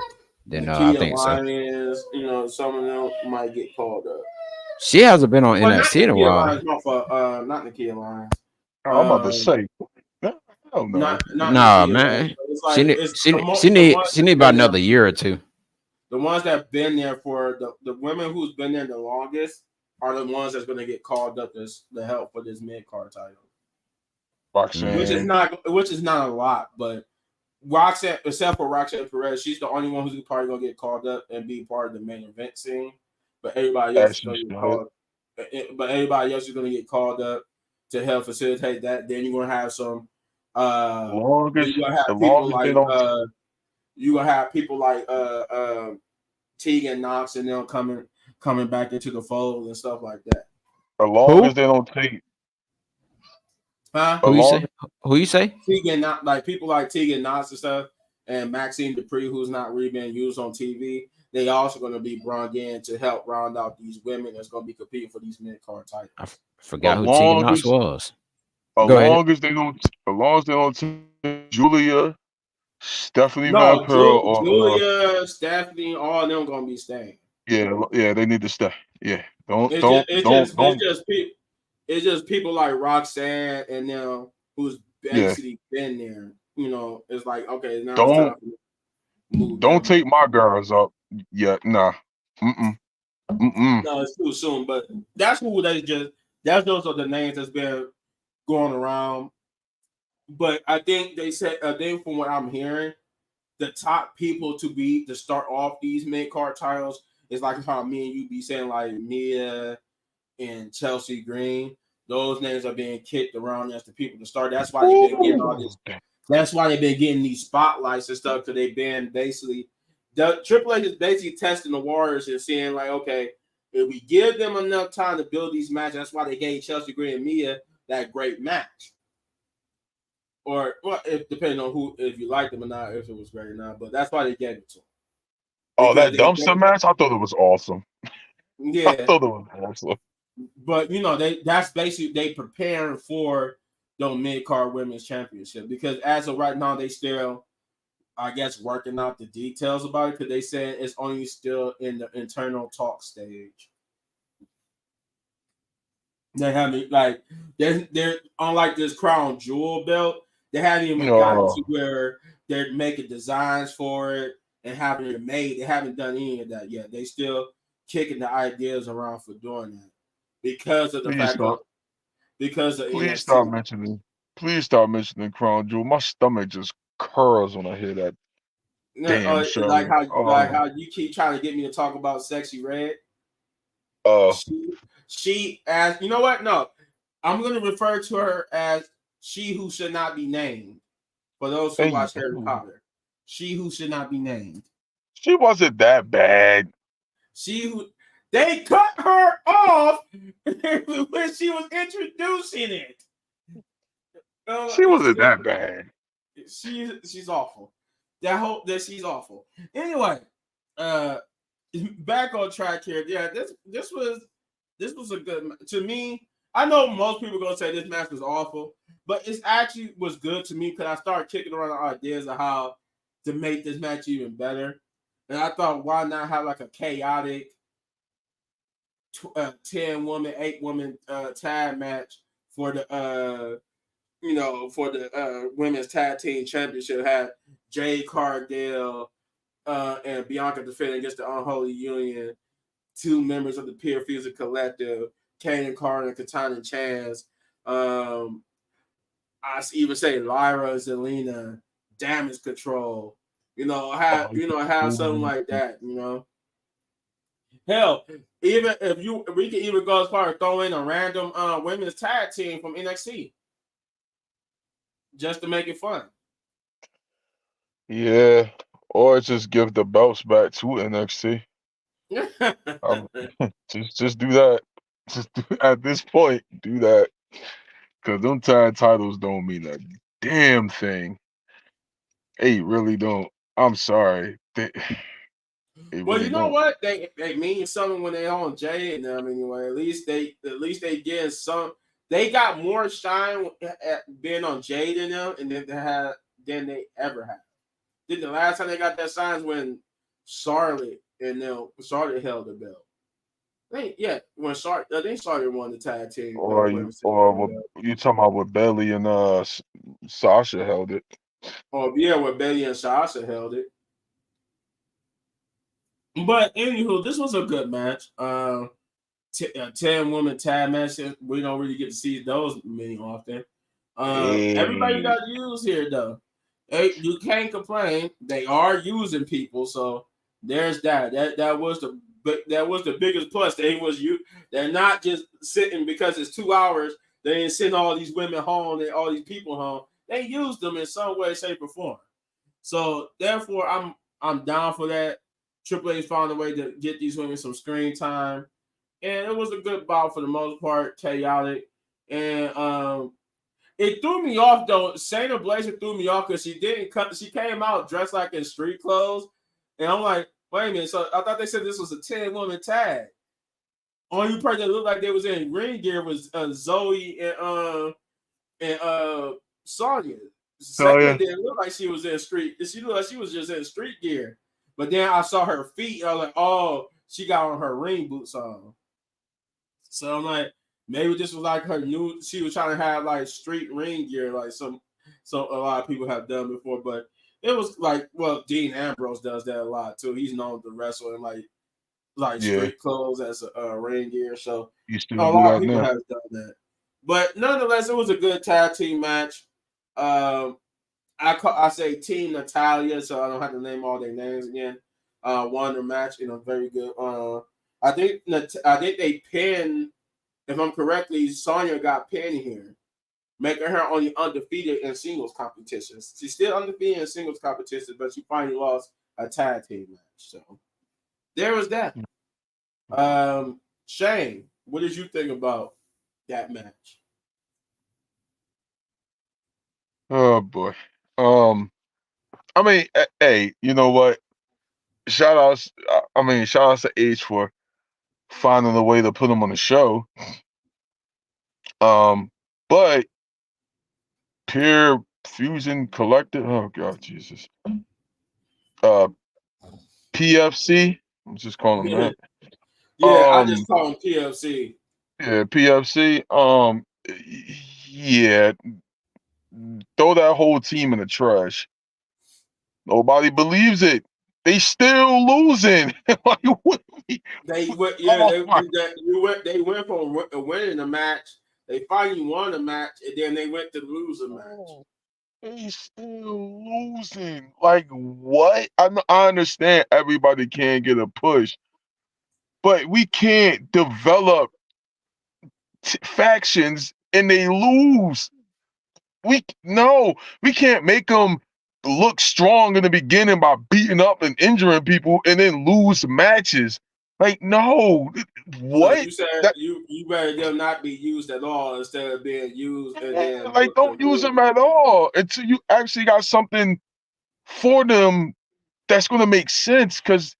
then I Nakia think so. Lyons. Some of them might get called up. She hasn't been on Well, not NXT in a Nakia while. Lyons. Not Nakia Lyons. I'm about to say, hell no. Not Nah, Nakia Lyons. man. It's like it's the ones She that need about been there. another year or two. The ones that been there for the women who's been there the longest are the ones that's going to get called up to help for this mid card title, Roxanne. which is not a lot, but Roxanne, except for Roxanne Perez, she's the only one who's probably going to get called up and be part of the main event scene. But everybody else As is she going to get should. called. But everybody else is going to get called up to help facilitate that. Then you're going to have some. The Then you're longest, going to have the people longest they like don't. you're going to have people like Tegan Knox and them coming back into the fold and stuff like that. The Who? longest they don't take. Huh? The Who you say? longest. Who you say? Tegan not like people like Tegan Knox and stuff and Maxine Dupree, who's not really being used on TV. They also going to be brought in to help round out these women that's going to be competing for these mid card titles. The Forgot who Tegan Knox longest. was. The Go ahead. longest they don't. The longest they don't take Julia Stephanie Van No, Pearl or Julia, Stephanie, all of them gonna be staying. yeah, they need to stay. Yeah, don't It's just, don't it's don't just, it's don't. just people. It's just people like Roxanne and them who's Yeah, basically been there. You know, it's like okay, now it's don't time to move don't them. take my girls up yet. Nah. Mm-mm. Mm-mm. No, it's too soon. But that's who they just. That's those are the names that's been going around. But I think they said. I think from what I'm hearing, the top people to start off these mid card titles is like how me and you be saying like Mia and Chelsea Green. Those names are being kicked around as the people to start. That's why they've been getting all Ooh. this. That's why they've been getting these spotlights and stuff because they've been basically the Triple H is basically testing the Warriors and seeing like, okay, if we give them enough time to build these matches, that's why they gave Chelsea Green and Mia that great match. Or well, if depending on who, if you liked them or not, if it was great or not, but that's why they gave it to them Oh, because that dumpster match! I thought it was awesome. I yeah, thought it was awesome. but you know that's basically they preparing for the mid card women's championship because as of right now they still I guess working out the details about it because they said it's only still in the internal talk stage. They haven't like they're unlike this crown jewel belt. They haven't even gotten to No, where they're making designs for it and having it made. They haven't done any of that yet. They still kicking the ideas around for doing that because of the please fact of stop. because of Please stop NXT. mentioning. Please stop mentioning Crown Jewel. My stomach just curls when I hear that damn Like show. how you keep trying to get me to talk about Sexy Red. Uh, She as you know what? No, I'm going to refer to her as she who should not be named. For those who hey, watch Harry Potter, she who should not be named. she wasn't that bad. She who they cut her off when she was introducing it. She wasn't that bad. She's awful. That she's awful. Anyway, uh, back on track here. Yeah, this was a good to me. I know most people are gonna say this match was awful, but it actually was good to me because I started kicking around the ideas of how to make this match even better. And I thought, why not have like a chaotic 10 woman, 8 woman tag match for the for the women's tag team championship? Had Jade Cargill and Bianca defending against the Unholy Union, 2 members of the Pure Fusion Collective, Kaden Carter and Katana Chance. I even say Lyra, Zelina, Damage Control. Oh, Have something like that. Hell, even if we could even go as far as throw in a random women's tag team from NXT just to make it fun. yeah. Or just give the belts back to NXT. Um, just do that. Just do, at this point, do that. Cause them tag titles don't mean a damn thing. They really don't. I'm sorry. They Well, really you know don't. what? They mean something when they on Jay and them anyway. At least they get some. They got more shine at being on Jay than them, and than they ever had. Did the last time they got that signs when Charlotte held the belt. When I think Charlotte won the tag team women's tag team What belt. you talking about with Bailey and Sasha held it. Oh yeah, when Bailey and Sasha held it. But anywho, this was a good match. 10 woman tag matches. We don't really get to see those many often. Everybody Hey, got used here though. Hey, you can't complain. They are using people, so there's that. That was the biggest plus. They're not just sitting because it's 2 hours. They ain't sending all these women home and all these people home. They use them in some way, shape, or form. So therefore, I'm down for that. Triple H found a way to get these women some screen time, and it was a good bout for the most part, chaotic. And it threw me off though. Shayna Blazer threw me off because she didn't cut. She came out dressed like in street clothes, and I'm like, wait a minute. So I thought they said this was a 10 woman tag. Only person that looked like they was in ring gear was Zoe and Sonya. Oh Second, yeah. it didn't look like she was in street. She looked like she was just in street gear. But then I saw her feet. And I was like, oh, she got on her ring boots on. So I'm like, maybe this was like her new. She was trying to have like street ring gear, like so a lot of people have done before. But it was like, well, Dean Ambrose does that a lot too. He's known to wrestle in like Yeah. street clothes as a ring gear. So You still a do lot of that people now. have done that. But nonetheless, it was a good tag team match. Um, I say Team Natalia, so I don't have to name all their names again. Won the match in a very good. I think they pinned. If I'm correctly, Sonya got pinned here, making her only undefeated in singles competitions. She's still undefeated in singles competitions, but she finally lost a tag team match. So there was that. Shane, what did you think about that match? Oh boy. I mean, hey, you know what? Shout outs. I mean, shout outs to H for finding a way to put him on the show. But Peer Fusion Collective. Oh God, Jesus. Uh, PFC. I'm just calling them that. Yeah, I just Um, call him PFC. yeah, PFC. Yeah, throw that whole team in the trash. Nobody believes it. They still losing. Like, what They went, yeah, oh my! they went from winning the match. They finally won the match, and then they went to lose a match. Oh, they still losing. Like what? I understand everybody can't get a push, but we can't develop factions and they lose. We can't make them look strong in the beginning by beating up and injuring people and then lose matches. Like no, So what? you said That you rather them not be used at all instead of being used and yeah, then like put to don't use lose. them at all until you actually got something for them that's going to make sense because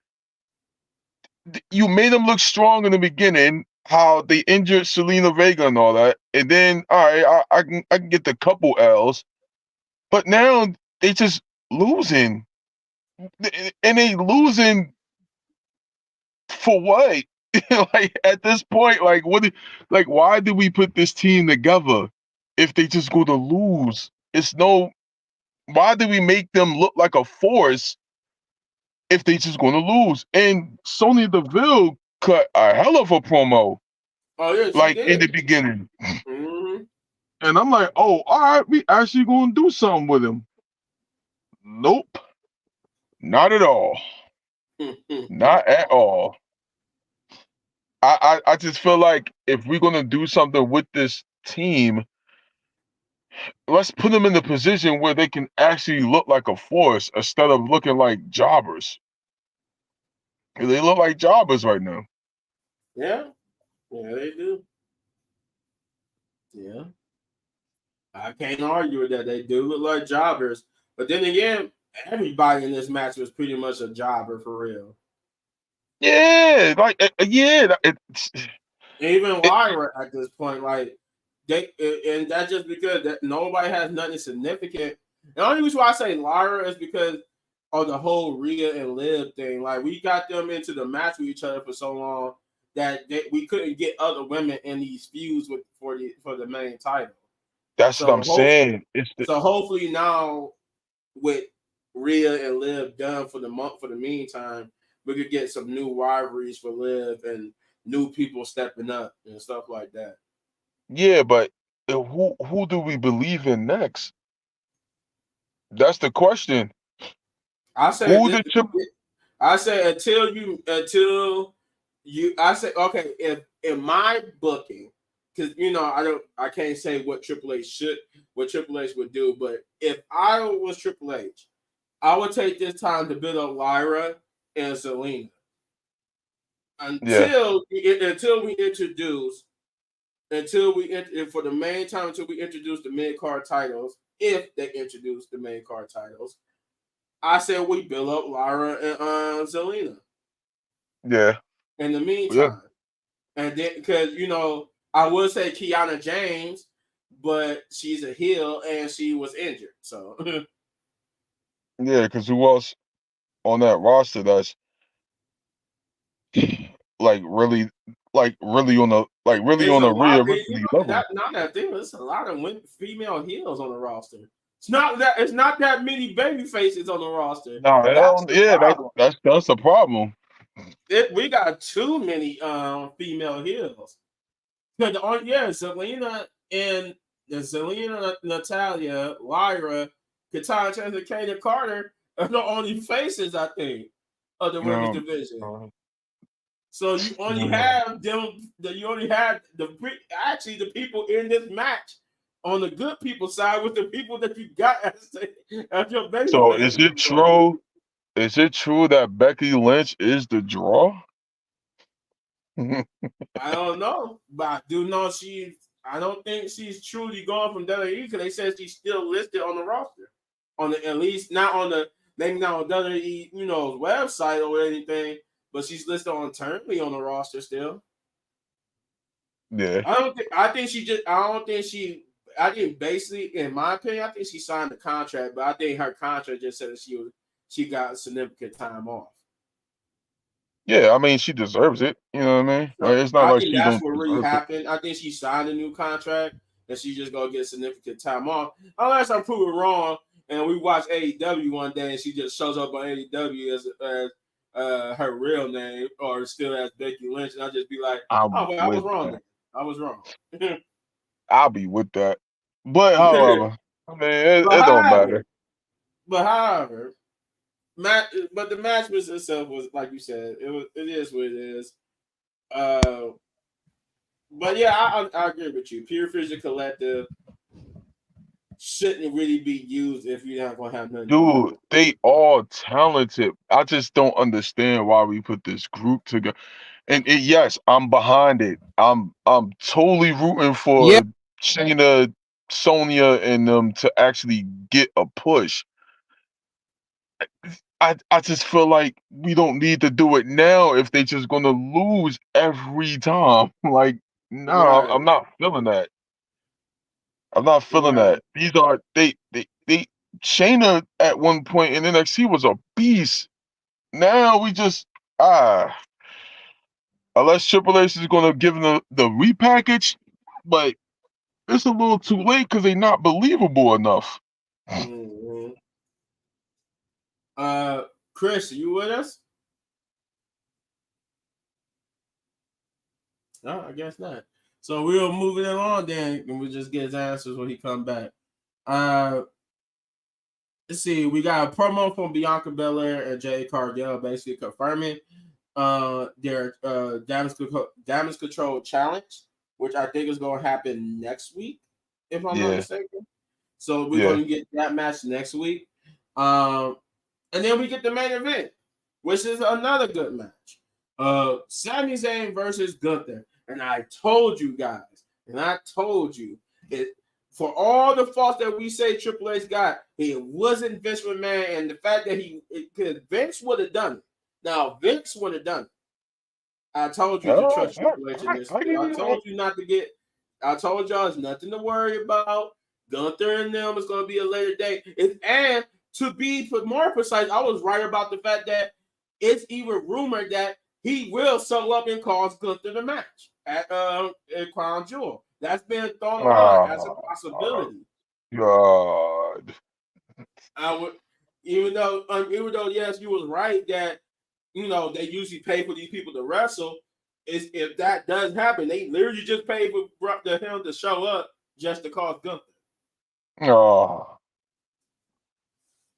you made them look strong in the beginning. How they injured Selena Vega and all that, and then all right, I can get the couple L's, but now they just losing, and they losing for what? Like at this point, like what? Like why did we put this team together if they just go to lose? It's no. Why did we make them look like a force if they just going to lose? And Sonya Deville cut a hell of a promo, Oh yeah, she like in did. the beginning, Mm-hmm. and I'm like, oh, all right, we actually going to do something with him. Nope, not at all, not at all. I just feel like if we're gonna do something with this team, let's put them in the position where they can actually look like a force instead of looking like jobbers. They look like jobbers right now. Yeah, yeah, they do. Yeah, I can't argue with that. They do look like jobbers, but then again, everybody in this match was pretty much a jobber for real. Yeah, like yeah, Even it, Lyra at this point, like and that's just because that nobody has nothing significant. The only reason why I say Lyra is because of the whole Rhea and Liv thing. Like we got them into the match with each other for so long that we couldn't get other women in these feuds with for the main title. that's what I'm So hope saying. It's the so hopefully now with Rhea and Liv done for the month for the meantime, we could get some new rivalries for Liv and new people stepping up and stuff like that. yeah, but who do we believe in next? That's the question. I said Who the chip? I say until you I say okay if in my booking because I can't say what Triple H would do, but if I was Triple H, I would take this time to build up Lyra and Zelina Yeah, until we introduce for the main time until we introduce the mid card titles. If they introduce the main card titles, I said we build up Lyra and Zelina yeah, in the yeah. meantime, and then because I would say Kiana James, but she's a heel and she was injured. So Yeah, because who else on that roster that's like really, really on it's a a lot. Rhea You Ripley know, level? that not that thing. There's a lot of female heels on the roster. It's not that. It's not that many baby faces on the roster. Nah, That's the yeah, problem. that's a problem. We got too many female heels. Selena and Selena, Natalia, Lyra, Katana Chance, and Kayden Carter are the only faces, I think, of the women's division. Uh, So you only uh, have them. You only have actually the people in this match on the good people side with the people that you got as your baby so face. is it true? Is it true that Becky Lynch is the draw? I don't know, but I do know she's. I don't think she's truly gone from WWE because they said she's still listed on the roster, on the at least not on the maybe not on WWE website or anything, but she's listed on currently on the roster still. Yeah, I don't think. I think she just. I don't think she. I think basically, in my opinion, I think she signed the contract, but I think her contract just said that she got significant time off. yeah. I mean, she deserves it. You know what I mean? So Like, it's not I like think she that's don't what really deserve it. happened. I think she signed a new contract and she just gonna get significant time off. Unless I'm proven wrong and we watch AEW one day and she just shows up on AEW as her real name or still as Becky Lynch, and I'll just be like, oh I'm well, I was with wrong that. then. I was wrong. I'll be with that. But but however, I mean, it don't however, matter. but however, but the match was itself was like you said, it is what it is. Uh but yeah, I agree with you. Pure Fusion Collective shouldn't really be used if you're not gonna have nothing to do Dude, with. they all talented. I just don't understand why we put this group together. And yes, I'm behind it. I'm totally rooting Yeah, for Shayna, Sonya, and them to actually get a push. I just feel like we don't need to do it now if they just gonna lose every time. Like, no, Right, I'm not feeling that. I'm not feeling right. that. These are they Shayna at one point in NXT was a beast. Now we just ah unless Triple H is gonna give them the repackage, but it's a little too late because they're not believable enough. Mm-hmm. Chris, are you with us? No, I guess not. So we'll move it along then, and we'll just get his answers when he come back. Uh, let's see. We got a promo from Bianca Belair and Jay Cargill basically confirming their damage control challenge, which I think is going to happen next week, if I'm not Yeah, mistaken. So we're yeah, going to get that match next week. Um, and then we get the main event, which is another good match. Sami Zayn versus Gunther. And I told you guys, it for all the faults that we say Triple H got, it wasn't Vince McMahon, and the fact that because Vince would have done it. Now Vince would have done it. I told you to trust Triple H in this. I give I you that. told you not to get. I told y'all it's nothing to worry about. Gunther and them is going to be a later date. And to be more precise, I was right about the fact that it's even rumored that he will settle up and cause Gunther the match at Crown Jewel. That's been thrown around as a Oh, possibility. God. I would, even though yes, you was right that they usually pay for these people to wrestle. Is if that does happen, they literally just pay for him to show up just to cause Gunther. Oh.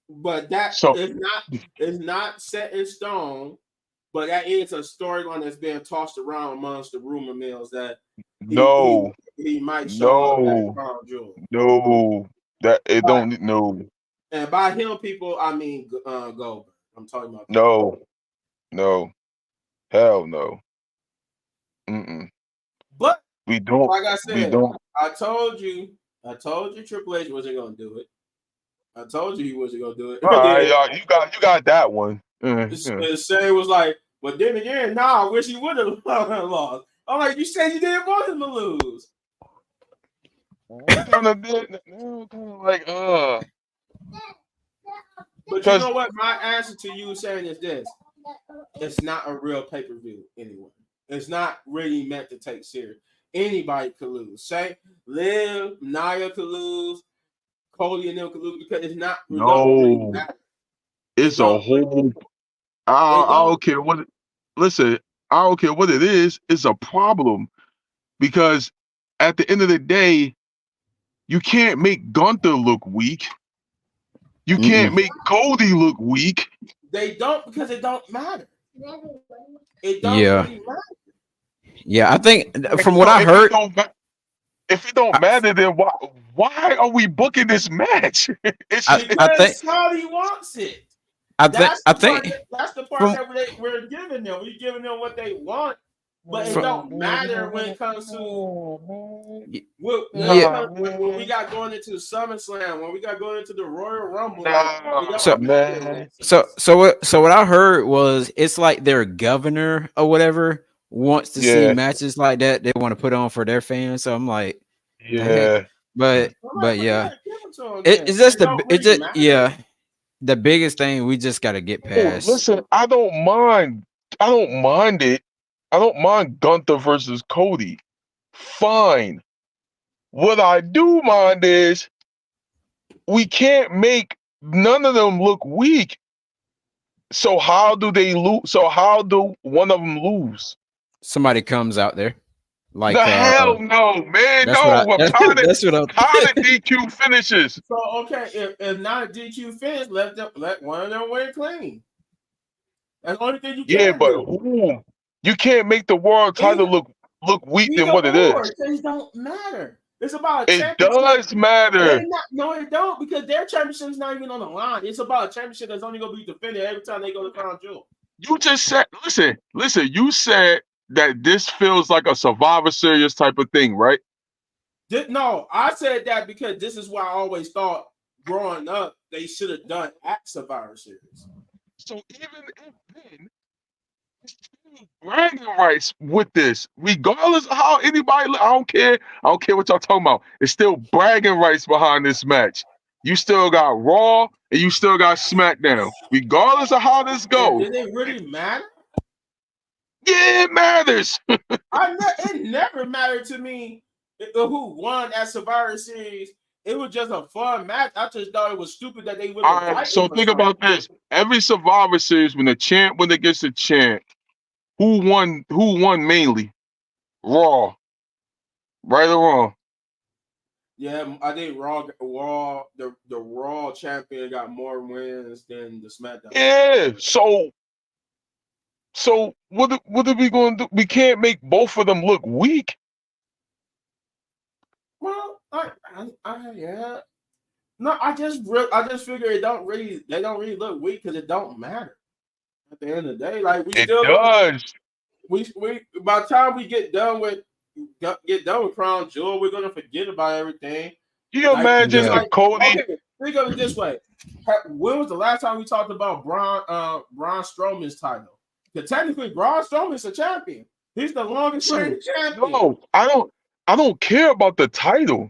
But that So is not set in stone. But that is a storyline that's being tossed around amongst the rumor mills that he he, no, he might show up at no, Crown Jewel. no. That it But don't no, and by him, people, I mean Goldberg. I'm talking about Goldberg. no, no. Hell no. Mm-mm. But We don't. like I We said, don't. I told you Triple H wasn't gonna do it. I told you he wasn't gonna do it. All And right, then y'all. You got that one. Yeah. Shane was like, but then again, nah, I wish he would have lost. I'm like, you said you didn't want him to lose. kind of like But you because know what? My answer to you saying is this: it's not a real pay per view anyway. It's not really meant to take serious. Anybody could lose. Say Liv, Nia could lose, Cody and them could lose because it's not. It don't really no, matter. It it's a don't. whole. It I don't. don't care what. Listen, I don't care what it is. It's a problem because at the end of the day, you can't make Gunther look weak. You can't Mm-mm. make Cody look weak. They don't because it don't matter. It don't Yeah, really matter. yeah. I think Like, from what so I heard, if it don't matter, then why are we booking this match? It's I, just I think Because Saudi wants it. I think That's I the part. think That's the part from that we're giving them. We're giving them what they want, but it from don't matter when it comes to when it yeah. nah, comes when we man. got going into SummerSlam, when we got going into the Royal Rumble. Like it Nah, So don't matter in man. that sense. so what I heard was it's like their governor or whatever wants to see Yeah, matches like that they want to put on for their fans. So I'm like, dang. yeah. I'm like, But well, yeah, yeah, give it to them then. it's just It don't it's really just matter. yeah. The biggest thing we just got to get Oh, past. listen, I don't mind. I don't mind it. I don't mind Gunther versus Cody. Fine. What I do mind is we can't make none of them look weak. So how do they lose? So how do one of them lose? Somebody comes out there The like hell no, man. that's what No. I I'm tired of that's what tired of I DQ finishes. So okay, if not a DQ finish, let one of them win clean. That's the only thing you Yeah, can but do. you can't make the world title Either, look weak than either what it or, is. it don't matter. It's about a It championship. does matter. No, it don't because their championship is not even on the line. It's about a championship that's only gonna be defended every time they go to Crown Jewel. You just said, listen. You said that this feels like a Survivor Series type of thing, right? No, I said that because this is what I always thought growing up they should have done at Survivor Series. So even if then, it's still bragging rights with this, regardless of how anybody. I don't care. I don't care what y'all talking about. It's still bragging rights behind this match. You still got Raw and you still got SmackDown. Regardless of how this And goes, did it really matter? yeah, it matters. It never mattered to me who won at Survivor Series. It was just a fun match. I just thought it was stupid that they All wasn't right, fighting so for think something. about this. Every Survivor Series, when the champ went against the champ, who won? Who won mainly? Raw, right or wrong? Yeah, I think the Raw champion got more wins than the SmackDown champion. Yeah. So what are we going to do? We can't make both of them look weak. Well, yeah. No, I just figure they don't really look weak because it don't matter at the end of the day. Like we It still gonna does. we by the time we get done with Crown Jewel, we're gonna forget about everything. Can you Like imagine just yeah. if like Cody? okay, think of it this way: when was the last time we talked about Braun Strowman's title? Because technically, Braun Strowman's a champion. He's the longest Listen, reigning champion. no, I don't. I don't care about the title.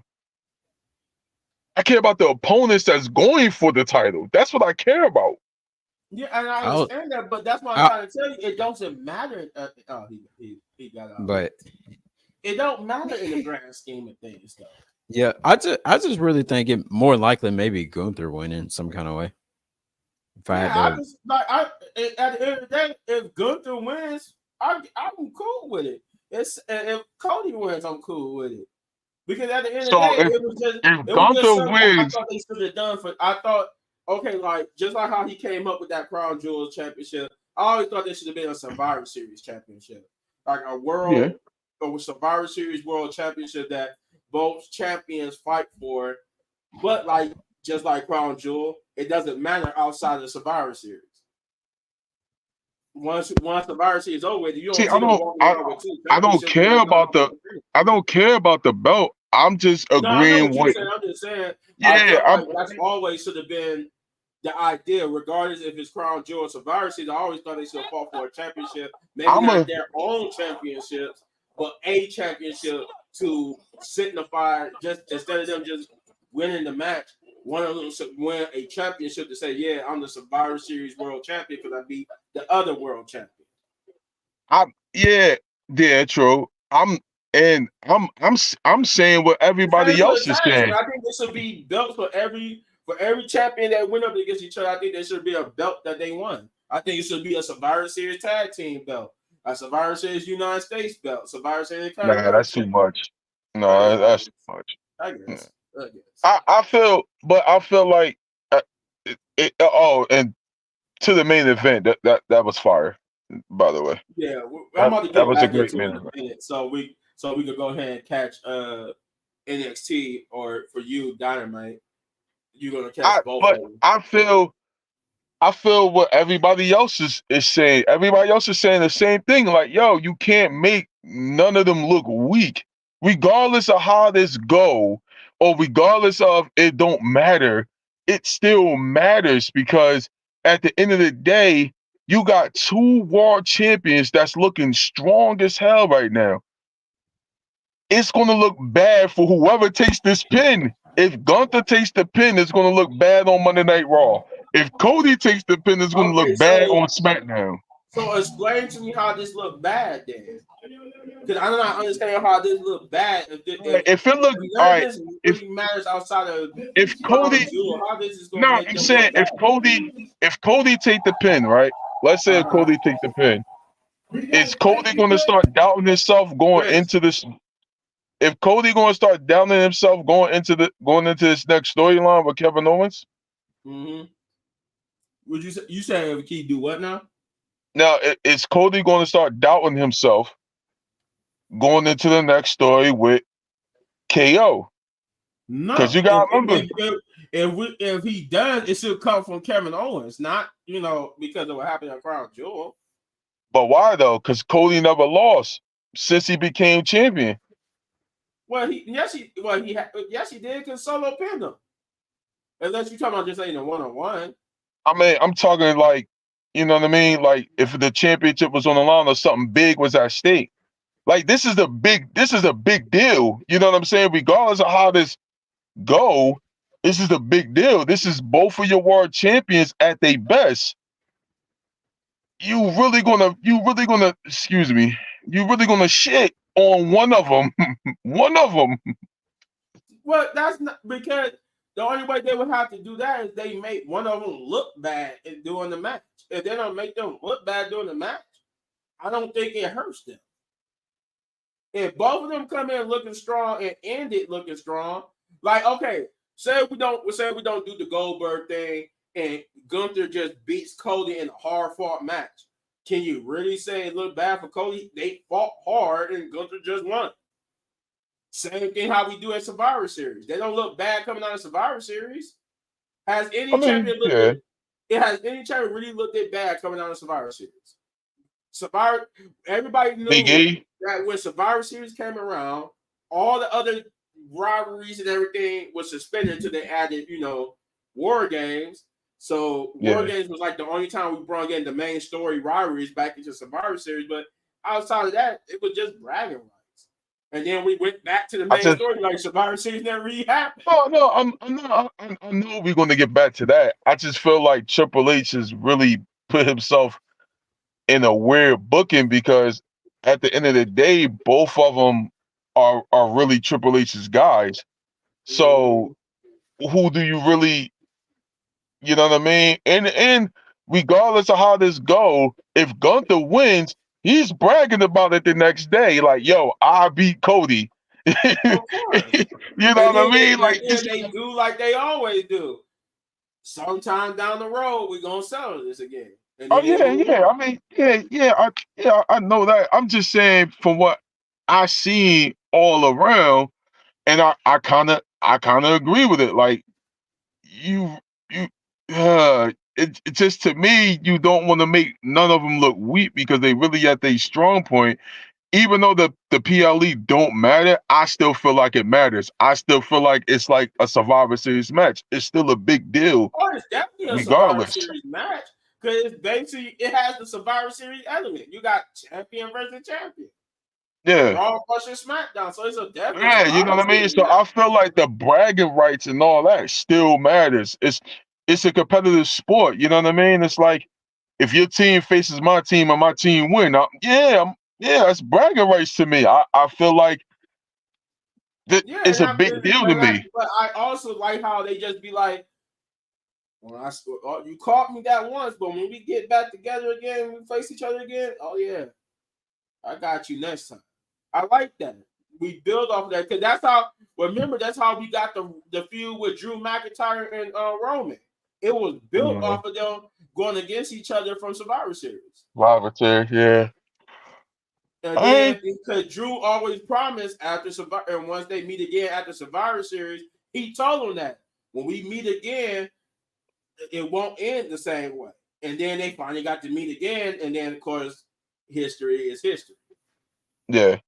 I care about the opponents that's going for the title. That's what I care about. Yeah, and I I'll, understand that, but that's what I'm I trying to tell you. It doesn't matter. He got out. but It don't matter in the grand scheme of things, though. yeah, I just really think it more likely maybe Gunther winning some kind of way. If I had Yeah, I to, just like at the end of the day, if Gunther wins, I'm cool with it. It's if Cody wins, I'm cool with it. Because at the end of the So day, if it was just Gunther something that I wins, thought they should have done for. I thought okay, like just like how he came up with that Crown Jewels championship, I always thought there should have been a Survivor Series championship, like yeah. a Survivor Series world championship that both champions fight for. But like just like Crown Jewel, it doesn't matter outside of the Survivor Series. Once the Survivor Series is over with, you See, don't see them walking around with two I don't championships and care they got about all the the finish. I don't care about the belt. I'm just No, I know agreeing what you're with saying. I'm just saying I yeah. felt like that's always should have been the idea, regardless if it's Crown Jewel or Survivor Series. I always thought they should have fought for a championship, maybe I'm not a their own championships, but a championship to signify just instead of them just winning the match, one of them should win a championship to say, yeah, I'm the Survivor Series world champion because I beat the other world champion. Yeah, true. I'm saying what everybody else is saying. I think there should be belts for every champion that went up against each other. I think there should be a belt that they won. I think it should be a Survivor Series tag team belt, a Survivor Series United States belt, Survivor Series Nah, that's too much. I No, that's too much. I Yeah. guess. I guess. I feel like and to the main event that was fire. By the way, Yeah, I'm about to that get was a back great into it main in a event. minute, so we could go ahead and catch NXT, or for you Dynamite, you're gonna catch both of But them. I feel what everybody else is saying. Everybody else is saying the same thing. Like, yo, you can't make none of them look weak, regardless of how this go, or regardless of it don't matter. It still matters because at the end of the day, you got two world champions that's looking strong as hell right now. It's gonna look bad for whoever takes this pin. If Gunther takes the pin, it's gonna look bad on Monday Night Raw. If Cody takes the pin, it's gonna look Okay, bad on SmackDown. so explain to me how this look bad then, because I'm not understanding how this look bad If it look all none of right, this really matters outside of if Crown Cody, Jewel. How this is gonna no, make I'm them look saying bad? If Cody take the pin, right? Let's say if Uh-huh. Cody take the pin, is Cody gonna start doubting himself going Chris, into this? If Cody gonna start doubting himself going into this next storyline with Kevin Owens? mm-hmm. Would you say if he do what now? Now, is Cody going to start doubting himself going into the next story with KO? Because No. you got to remember. If he does, it should come from Kevin Owens, not because of what happened at Crown Jewel. But why though? Because Cody never lost since he became champion. Well, he did because Solo pinned him. Unless you're talking about just saying a one-on-one. I mean, I'm talking like, you know what I mean? Like if the championship was on the line or something big was at stake. Like this is a big deal. You know what I'm saying? Regardless of how this go, this is a big deal. This is both of your world champions at their best. You really gonna excuse me, you really gonna shit on one of them. One of them. Well, that's not because the only way they would have to do that is they make one of them look bad in doing the match. If they don't make them look bad doing the match, I don't think it hurts them. If both of them come in looking strong and end it looking strong, like okay, say we don't do the Goldberg thing and Gunther just beats Cody in a hard fought match. Can you really say it looked bad for Cody? They fought hard and Gunther just won. Same thing how we do at Survivor Series. They don't look bad coming out of Survivor Series. Has any champion looked at it? Has any champion really looked at bad coming out of Survivor Series? Everybody knew that when Survivor Series came around, all the other rivalries and everything was suspended until they added, War Games. So War Games was like the only time we brought in the main story rivalries back into Survivor Series. But outside of that, it was just bragging rights. And then we went back to the main story, like Survivor Series never really happened. No, I know we're gonna get back to that. I just feel like Triple H has really put himself in a weird booking because at the end of the day, both of them are really Triple H's guys. So who do you really, you know what I mean? And regardless of how this go, if Gunther wins, he's bragging about it the next day. Like, yo, I beat Cody. You know what I mean? They do like they always do. Sometime down the road, we're gonna settle this again. Oh yeah. I mean, I know that. I'm just saying from what I see all around, and I kind of agree with it. Like you you it just to me you don't want to make none of them look weak because they really at their strong point. Even though the PLE don't matter, I still feel like it matters. I still feel like it's like a Survivor Series match. It's still a big deal. Oh, it's definitely a Survivor Series match because basically it has the Survivor Series element. You got champion versus champion. Yeah. Raw versus SmackDown. So it's a definitely Yeah, you know Survivor what I mean? Series So I match. feel like the bragging rights and all that still matters. It's a competitive sport, you know what I mean? It's like if your team faces my team and my team win, yeah, it's bragging rights to me. I feel like that Yeah, it's a big deal to me. but I also like how they just be like, when you caught me that once, but when we get back together again, we face each other again. Oh yeah, I got you next time. I like that. We build off of that because that's how. Remember, that's how we got the feud with Drew McIntyre and Roman. It was built Yeah. off of them going against each other from Survivor Series. Lavater, yeah. And I then because Drew always promised after Survivor, and once they meet again after Survivor Series, he told them that when we meet again, it won't end the same way. And then they finally got to meet again, and then of course, history is history. yeah.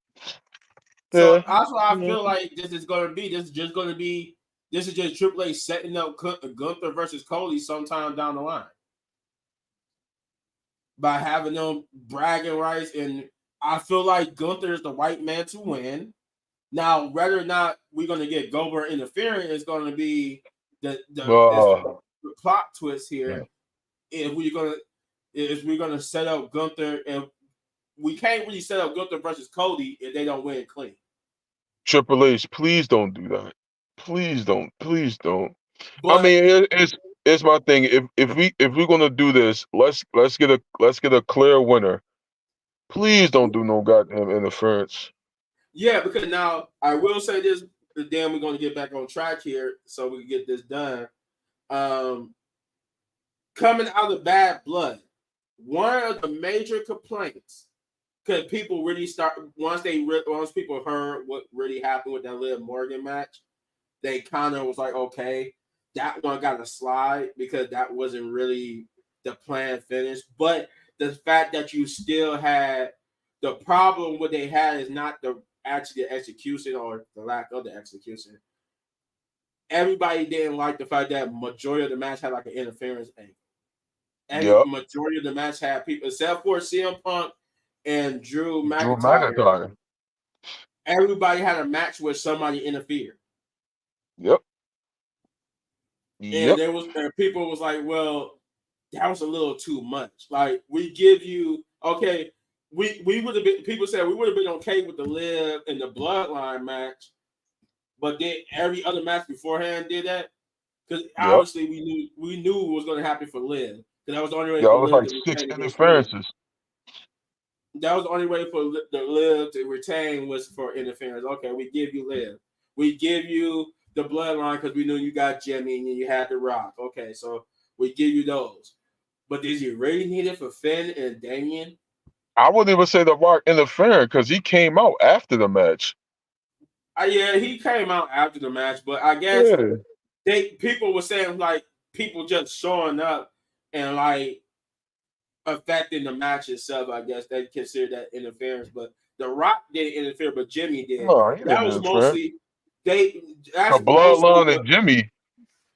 So Yeah. that's what I Yeah. feel like this is going to be. This is just going to be. This is just Triple H setting up Gunther versus Cody sometime down the line by having them bragging rights. And I feel like Gunther is the right man to win. Now, whether or not we're going to get Goldberg interfering is going to be the plot twist Yeah. here. If we're gonna set up Gunther, and we can't really set up Gunther versus Cody if they don't win clean. Triple H, please don't do that. Please don't. Please don't. I But mean, it's my thing. If we're gonna do this, let's get a clear winner. Please don't do no goddamn interference. yeah, because now I will say this, but then we're gonna get back on track here so we can get this done. Um, Coming out of Bad Blood, one of the major complaints, because people really start once people heard what really happened with that Liv Morgan match, they kind of was like, okay, that one got a slide because that wasn't really the plan finish. But the fact that you still had the problem, what they had is not the execution or the lack of the execution. Everybody didn't like the fact that majority of the match had like an interference angle. Every Yep. majority of the match had people, except for CM Punk and Drew Drew McIntyre. McIntyre. Everybody had a match where somebody interfered. Yep. And Yep. people was like, well, that was a little too much. Like we give you okay, we would have been people said we would have been okay with the Liv and the Bloodline match, but then every other match beforehand did that because Yep. obviously we knew what was going to happen for Liv because that was the only way Yeah, for it was Liv like to 6 retain against Liv. interferences. That was the only way for the Liv to retain was for interference. Okay, we give you Liv. We give you the Bloodline because we knew you got Jimmy and you had The Rock. Okay, so we give you those. But did you really need it for Finn and Damian? I wouldn't even say The Rock interfering because he came out after the match. Yeah, he came out after the match, but I guess Yeah. people were saying like people just showing up and like affecting the match itself. I guess they consider that interference, but The Rock didn't interfere, but Jimmy did. No, he That didn't was interfere. mostly The that's mostly bloodline what. and Jimmy.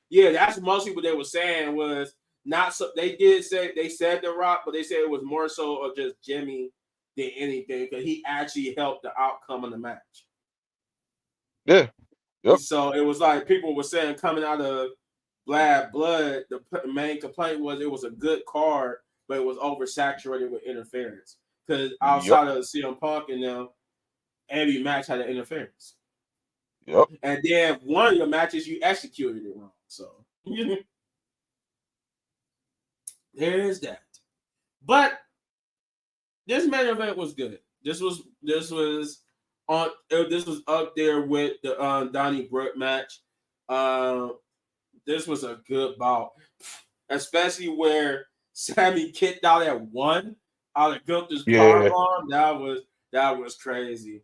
Yeah, that's mostly what they were saying was not so. They did say they said The Rock, but they said it was more so of just Jimmy than anything because he actually helped the outcome of the match. Yeah. Yep. So it was like people were saying coming out of Bad Blood, the main complaint was it was a good card, but it was oversaturated with interference. Because Yep. outside of CM Punk and them, every match had an interference. Yep. And then one of your matches you executed it wrong. So there is that. But this main event was good. This was up there with the Donnie Brooke match. This was a good bout, especially where Sammy kicked out at one out of Gunther's power Yeah. bomb. That was crazy.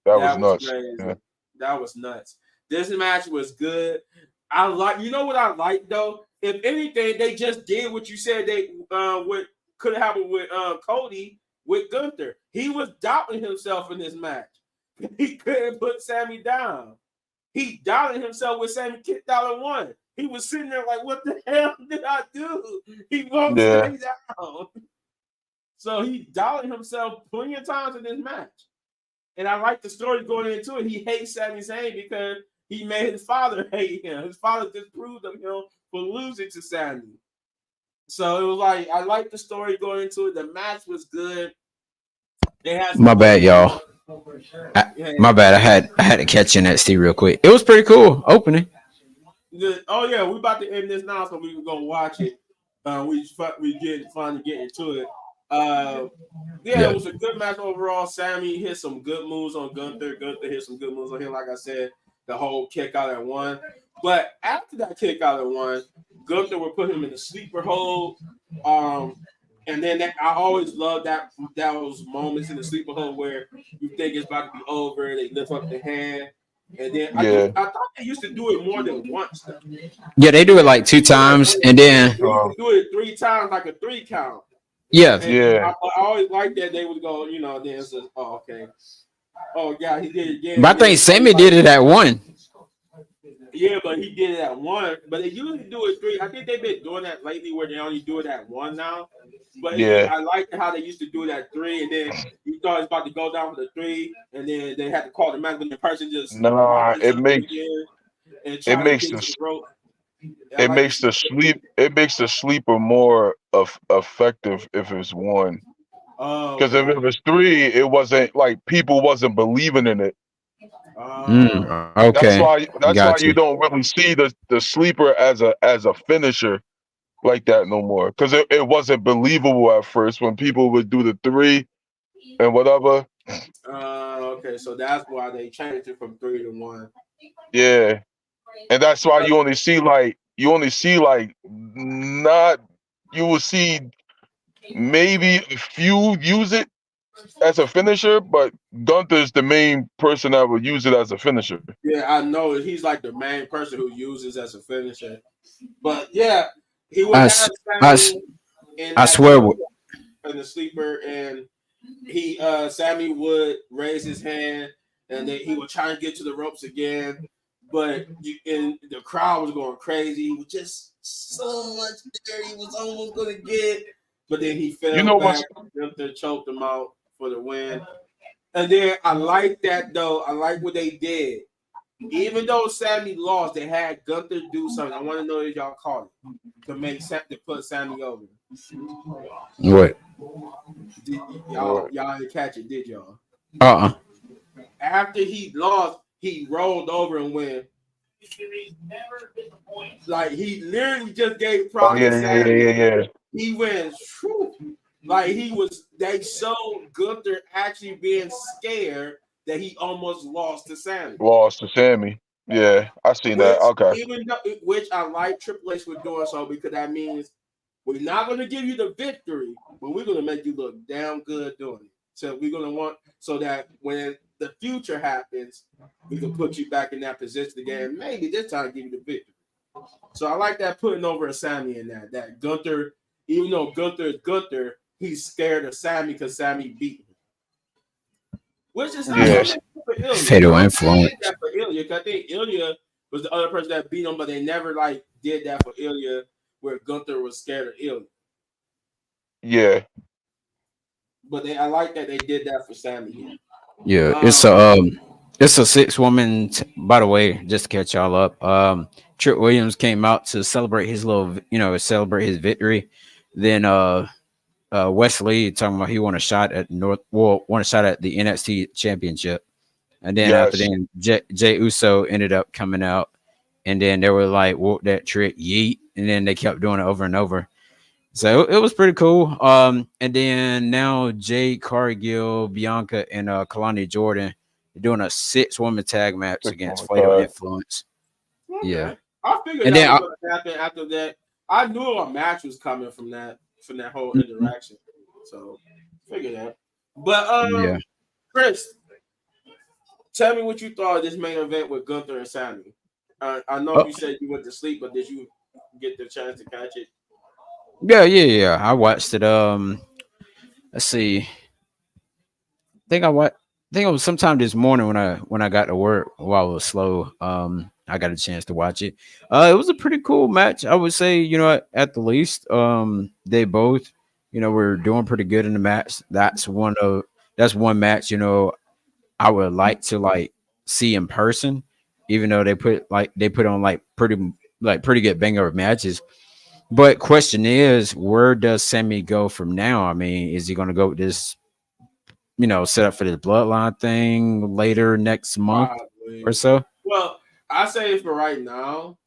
That was That was nuts. crazy. Yeah. That was nuts. This match was good. I like. You know what I like though? If anything, they just did what you said they what could have happened with Cody with Gunther. He was doubting himself in this match. He couldn't put Sammy down. He doubted himself with Sammy kicked out at one. He was sitting there like, what the hell did I do? He won't Yeah. stay down. So he doubted himself plenty of times in this match. And I like the story going into it. He hates Sami Zayn because he made his father hate him. His father disapproved of him for losing to Sami. So it was like I like the story going into it. The match was good. They had some My good bad, y'all. yeah. My bad. I had to catch NXT real quick. It was pretty cool opening. Oh yeah, we about to end this now, so we can go watch it. We finally get into it. Yeah, it Yeah. was a good match overall. Sammy hit some good moves on Gunther. Gunther hit some good moves on him. Like I said, the whole kick out at one. But after that kick out at one, Gunther would put him in the sleeper hold. And then I always love those moments in the sleeper hold where you think it's about to be over. They lift up the hand. And then Yeah. I thought they used to do it more than once though. Yeah, they do it like 2 times, and then They used to do it 3 times, like a 3 count. yeah, And Yeah. I always liked that they would go, then it's just, oh, okay. Oh, yeah, he did it again. but I And then think Sammy everybody, did it at one. yeah, but he did it at one. But they usually do it 3. I think they've been doing that lately where they only do it at one now. But Yeah. I liked how they used to do it at 3. And then you thought it's about to go down for the 3. And then they had to call the match when the person just Nah, launches up again and it try to makes get to the rope. I it like to makes see. the sleeper more effective if it's one. Oh, Because if okay. it was three, it wasn't like people wasn't believing in it. Oh, Okay, That's why got you you. don't really see the sleeper as a finisher like that no more. Because it wasn't believable at first when people would do the three and whatever. okay. So that's why they changed it from 3 to 1. Yeah. And that's why you only see like not you will see maybe a few use it as a finisher, but Gunther's the main person that would use it as a finisher. Yeah, I know he's like the main person who uses as a finisher. But yeah, he would I, have s- I, s- Sammy in I that swear. in the sleeper, and Sammy would raise his hand, and then he would try and get to the ropes again. But and the crowd was going crazy. He was just so much there. He was almost gonna get, but then he You fell know back. what's Gunther choked him out for the win. And then I like that though. I like what they did. Even though Sammy lost, they had Gunther do something. I want to know if y'all caught it to put Sammy over. What? Y'all didn't catch it, did y'all? Uh. After he lost, he rolled over and went like he literally just gave oh props to yeah, yeah, yeah, Sammy. yeah, yeah. He went like he was. They showed Gunther actually being scared that he almost lost to Sammy. Lost to Sammy. Yeah, I seen that. Okay. Which I like Triple H for doing so because that means we're not going to give you the victory, but we're going to make you look damn good doing it. So we're going to want so that when the future happens, we can put you back in that position again. Maybe this time give you the victory. So I like that putting over a Sammy in that Gunther, even though Gunther is Gunther, he's scared of Sammy because Sammy beat him. Which is not Yeah, something for Ilya. I Fatal don't think they influence. did that for Ilya because I think Ilya was the other person that beat him, but they never like did that for Ilya where Gunther was scared of Ilya. yeah, But I like that they did that for Sammy here. Yeah, Um, it's a 6 woman. By the way, just to catch y'all up, Trick Williams came out to celebrate his celebrate his victory. Then Wesley talking about he won a shot at won a shot at the NXT Championship, and then after yes. then Jay Uso ended up coming out, and then they were like, "Whoop that trick, yeet," and then they kept doing it over and over. So it was pretty cool. And then now Jade Cargill, Bianca, and Kalani Jordan are doing a 6 woman tag match Six on against the Fatal card. Influence. Yeah, okay. I figured and that then was going to happen after that. I knew a match was coming from that whole interaction. So figure that. But yeah. Chris, tell me what you thought of this main event with Gunther and Sammy. I know Oh, you said you went to sleep, but did you get the chance to catch it? yeah. I watched it. Let's see. Think I what? I think it was sometime this morning when I got to work while I was slow. I got a chance to watch it. It was a pretty cool match. I would say, at the least, they both, were doing pretty good in the match. That's one match, I would like to like see in person, even though they put on pretty good banger of matches. But question is, where does Sammy go from now? I mean, is he going to go with this, set up for this bloodline thing later next month Probably. or so? Well, I say for right now,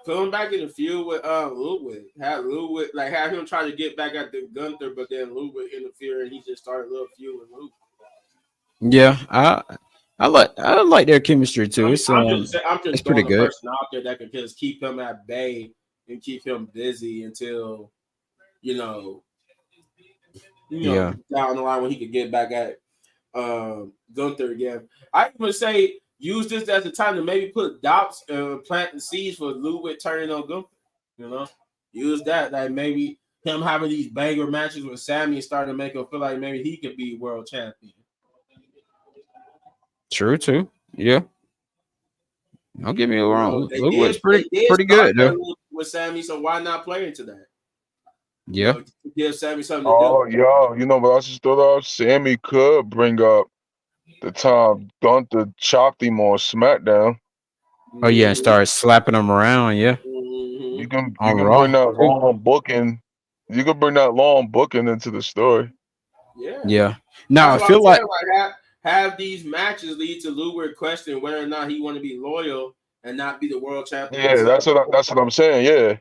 put him back in the feud with Ludwig. Have him try to get back at the Gunther, but then Ludwig interfere and he just started a little feud with Ludwig. Yeah, I like their chemistry too. I'm It's just pretty throwing a good. person out there that can just keep him at bay and keep him busy until you know, Yeah, down the line when he could get back at Gunther again. I even say use this as a time to maybe put doubts and plant the seeds for Ludwig turning on Gunther. You know, use that like maybe him having these banger matches with Sammy starting to make him feel like maybe he could be world champion. true too. Yeah, don't get me wrong. They Ludwig's did they did pretty start good that though. with Sammy, so why not play into that? Yeah, To give Sammy something to do. Oh, yo, but I just thought Sammy could bring up the time Gunther chopped him on SmackDown. oh yeah, and Mm-hmm. start slapping them around. Yeah, You Mm-hmm. can on bring Raw that too. long booking. You can bring that long booking into the story. Yeah. Yeah. Now That's I what I'm feel like saying. Like have these matches lead to Ludwig questioning whether or not he want to be loyal and not be the world champion Yeah, himself. that's what I'm saying. Yeah.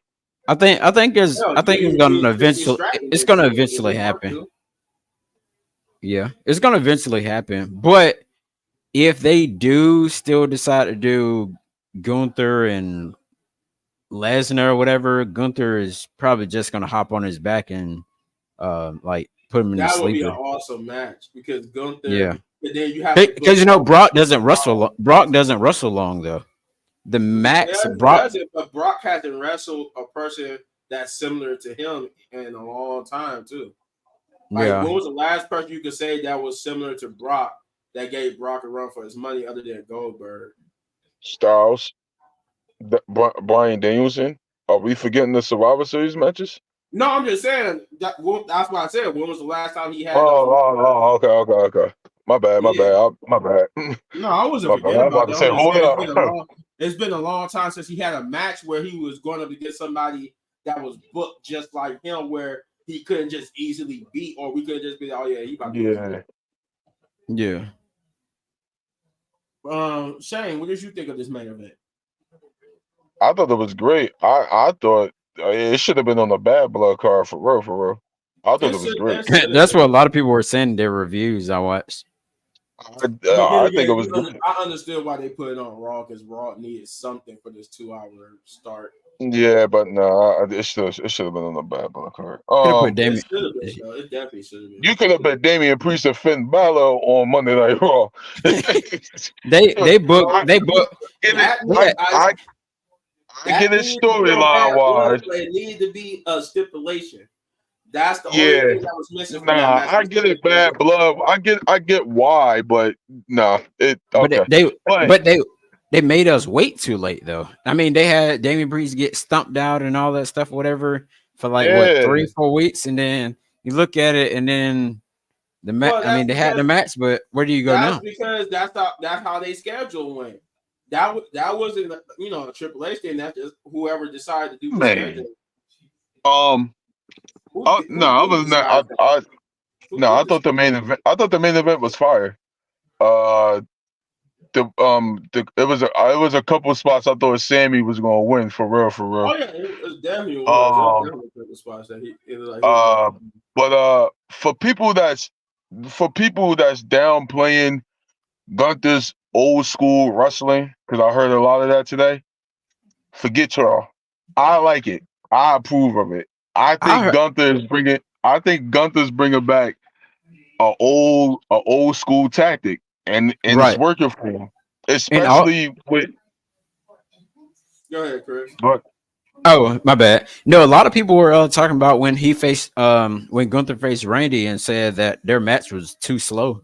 Hell, I you can think even use Christian Stratton it's this gonna feud if eventually you want happen. to. Yeah, it's gonna eventually happen. But if they do still decide to do Gunther and Lesnar or whatever, Gunther is probably just gonna hop on his back and like put him in the That would be an sleeper. awesome match because Gunther, Yeah, and then you have to because book all Brock the doesn't wrestle. tomorrow. Brock doesn't wrestle long though. The max Yeah, he Brock. doesn't, but Brock hasn't wrestled a person that's similar to him in a long time too. Like, Yeah, when was the last person you could say that was similar to Brock that gave Brock a run for his money other than Goldberg? Styles, Brian Danielson. Are we forgetting the Survivor Series matches? No, I'm just saying that's what I said. When was the last time he had those? Okay. My Yeah, bad, my bad. no, I wasn't My bad. forgetting I'm about about to that. say, I'm just hold saying up. it's been a long time since he had a match where he was going up against somebody that was booked just like him, where he couldn't just easily beat, or we could just be, oh yeah, he about to lose. Yeah, yeah. Shane, what did you think of this main event? I thought it was great. I thought it should have been on the Bad Blood card for real, for real. I thought it was great. It should have That's what a been. lot of people were saying in their reviews I watched. But then I think it again, was good. I understood why they put it on Raw because Raw needed something for this 2 hour start. Yeah, but no, it should have been on the Bad Blood card. Could have put It Damien. should have been though. It definitely should have been. You could have bet Damian Priest and Finn Balor on Monday Night Raw. they booked I they booked get it. That they had, I get it needed to be on storyline Bad Blood, wise. but it needed to be a stipulation. That's the only Yeah, thing that was missing from that nah, match I was the get it. Bad stipulation. blood. I get why, but nah, it but okay. they But but they made us wait too late though. I mean, they had Damien Priest get stumped out and all that stuff, whatever, for like what yeah, 3 4 weeks, and then you look at it, and then Well, I mean, they had the match, but where do you go that's now? because that's how they schedule went. That wasn't a Triple H thing. That's just whoever decided to do the schedule. man. Um. No, I Who was not. decided that? Who No, did I this? thought the main event. I thought the main event was fire. Uh, it was a couple of spots I thought Sammy was gonna win for real, for Oh real. yeah, it definitely was. It was Um. definitely a couple spots that it was like he was going. Uh. But for people that's downplaying Gunther's old school wrestling, because I heard a lot of that today. Forget y'all. I like it. I approve of it. I heard, I think Gunther's bringing back a old school tactic, and it's right, working for him. and all. Especially with Go ahead, Chris. but Oh, my bad. No, a lot of people were talking about when Gunther faced Randy and said that their match was too slow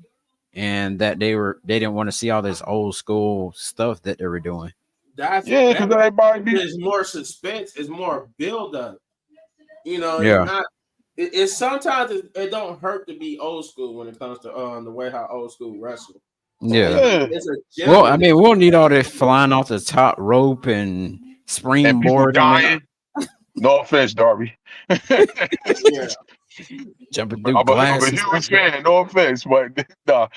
and that they didn't want to see all this old school stuff that they were doing. That's yeah, because better. everybody be There's more suspense. It's more build up. It's Yeah. not. It's sometimes it don't hurt to be old school when it comes to the way how old school wrestle. Yeah. It's a Well, I gentleman. mean, we don't need all this flying off the top rope and And people springboarding and dying. No offense, Darby. Yeah. jumping through I'm a glass and huge stuff. fan. No offense, but nah.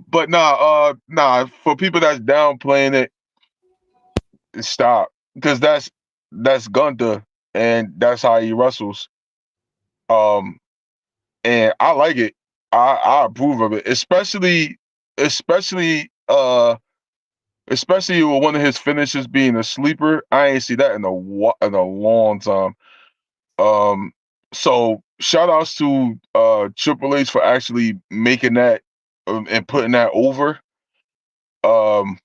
But nah. For people that's downplaying it, stop, because that's Gunther, and that's how he wrestles. Um, and I like it. I approve of it, especially especially with one of his finishes being a sleeper. I ain't see that in a long time. Um, so shout outs to Triple H for actually making that and putting that over. Um,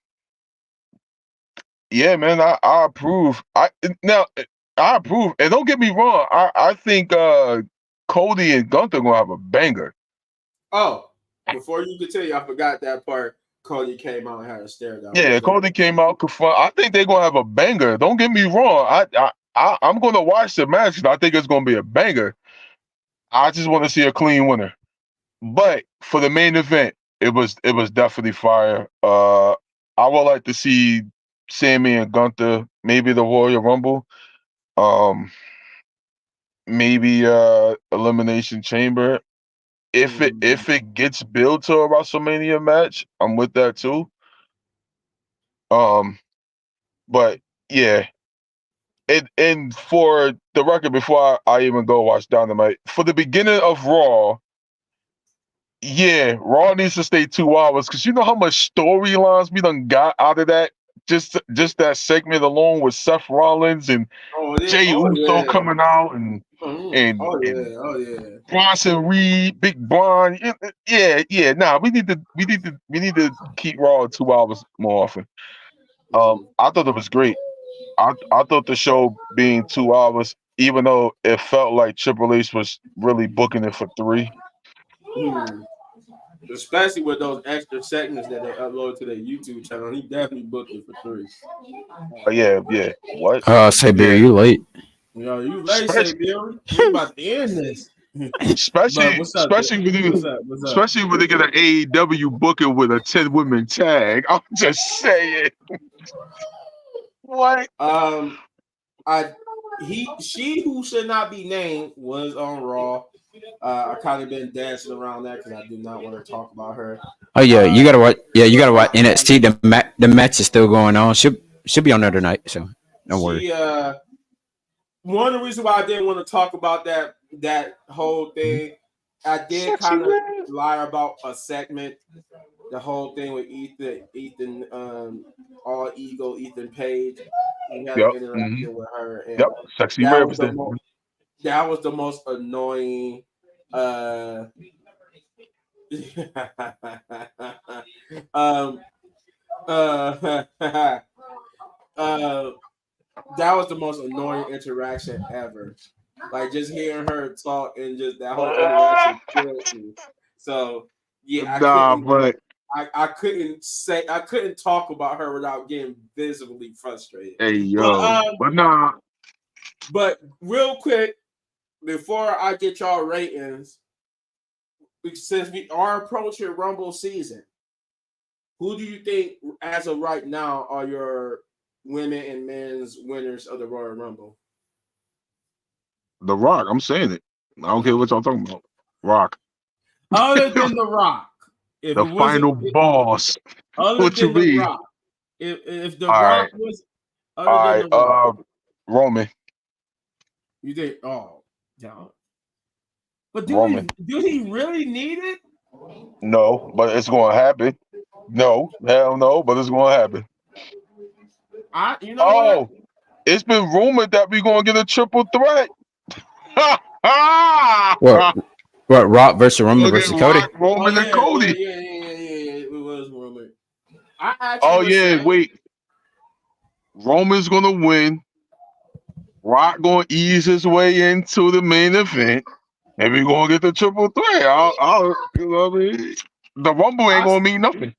yeah, man, I approve. Now I approve, and don't get me wrong. I think Cody and Gunther gonna have a banger. Oh, before you continue, I forgot that part. Cody came out and had a stare down Yeah, with Jay. Cody came out confront. I think they're gonna have a banger. Don't get me wrong. I'm gonna watch the match 'cause I think it's gonna be a banger. I just want to see a clean winner. But for the main event, it was definitely fire. I would like to see Sammy and Gunther, maybe the Royal Rumble, um, maybe Elimination Chamber. If it gets built to a WrestleMania match, I'm with that too. Um, but yeah, and for the record, before I even go watch Dynamite, for the beginning of Raw, yeah, Raw needs to stay 2 hours because you know how much storylines we done got out of that. Just that segment alone with Seth Rollins and Oh yeah. Jey Oh Uso yeah. coming out and and Oh and yeah. Oh yeah. Bronson Reed, Big Bron. Yeah. Nah, we need to keep Raw 2 hours more often. I thought it was great. I thought the show being 2 hours, even though it felt like Triple H was really booking it for three. Hmm. Especially with those extra segments that they upload to their YouTube channel. He definitely booked it for 3. Yeah. What? Say, Beer, Yeah. you late. Yo, you late, say Especially, Bill. We about to end this. But especially, what's up? especially when What's you, up? What's up? especially when they get an AEW booking with a 10 women tag. I'm just saying. What? Um, she who should not be named was on Raw. I kind of been dancing around that because I do not want to talk about her. Oh yeah, you Uh, gotta watch. Yeah, you gotta watch I, NXT. The match is still going on. Should be on there tonight. So don't worry. she one of the reasons why I didn't want to talk about that whole thing, I did Sexy kind of man. lie about a segment. The whole thing with Ethan, all ego, Ethan Page. We had an Yep. Hmm. interaction with her, Yep. and Sexy that was the represent. most that was the most annoying. Um, uh, uh, that was the most annoying interaction ever. Like just hearing her talk and just that whole interaction killed me. So yeah, Nah, but I couldn't talk about her without getting visibly frustrated. hey, But yo, but nah. real quick before I get y'all ratings, since we are approaching Rumble season, who do you think as of right now are your women and men's winners of the Royal Rumble? The Rock. I'm saying it. I don't care what y'all talking about. Rock. Other than The Rock, if The it wasn't final boss. other What you than The mean? Rock, if The All Rock right. was All other than right. The Rock, Roman. you think yeah. But Roman. do he really need it? No, but it's going to happen. No, hell no, but it's going to happen. You know what? Oh, it's been rumored that we're going to get a triple threat. Ha ha! What? What? Rock versus We're Roman going to get versus Cody. Rock, Roman, and Cody. Yeah. It was rumored. I actually Oh, was yeah, saying, wait. Roman's going to win. Rock going to ease his way into the main event. And we're going to get the triple threat. You know what I mean? The Rumble ain't I going to mean nothing.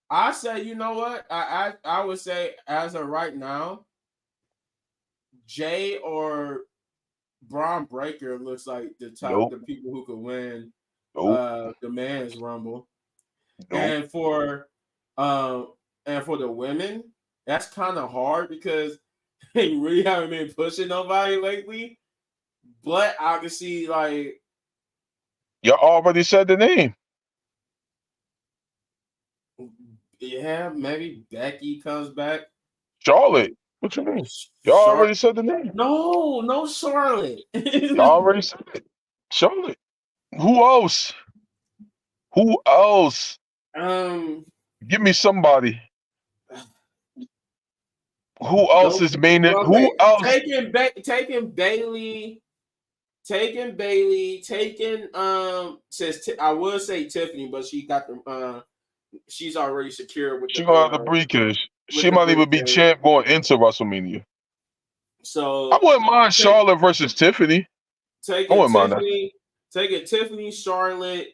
I say, you know what? I would say as of right now, Jay or Braun Breaker looks like the Nope. people who could win Nope. the men's rumble. Nope. And for Um, and for the women, that's kind of hard because they really haven't been pushing nobody lately. But I can see like, You already said the name. yeah, maybe Becky comes back. Charlotte. What you mean? Y'all Char- already said the name. no Charlotte. Y'all already said it. Charlotte. Who else? Who else? um, Give me somebody. Who else no, is main? okay, Who else? taking Bailey, says I would say Tiffany, but she got the she's already secure She gonna have the briefcase. with She the might even be briefcase. champ going into WrestleMania. I So wouldn't mind take, Charlotte versus Tiffany. I taking wouldn't mind that. Tiffany, Charlotte,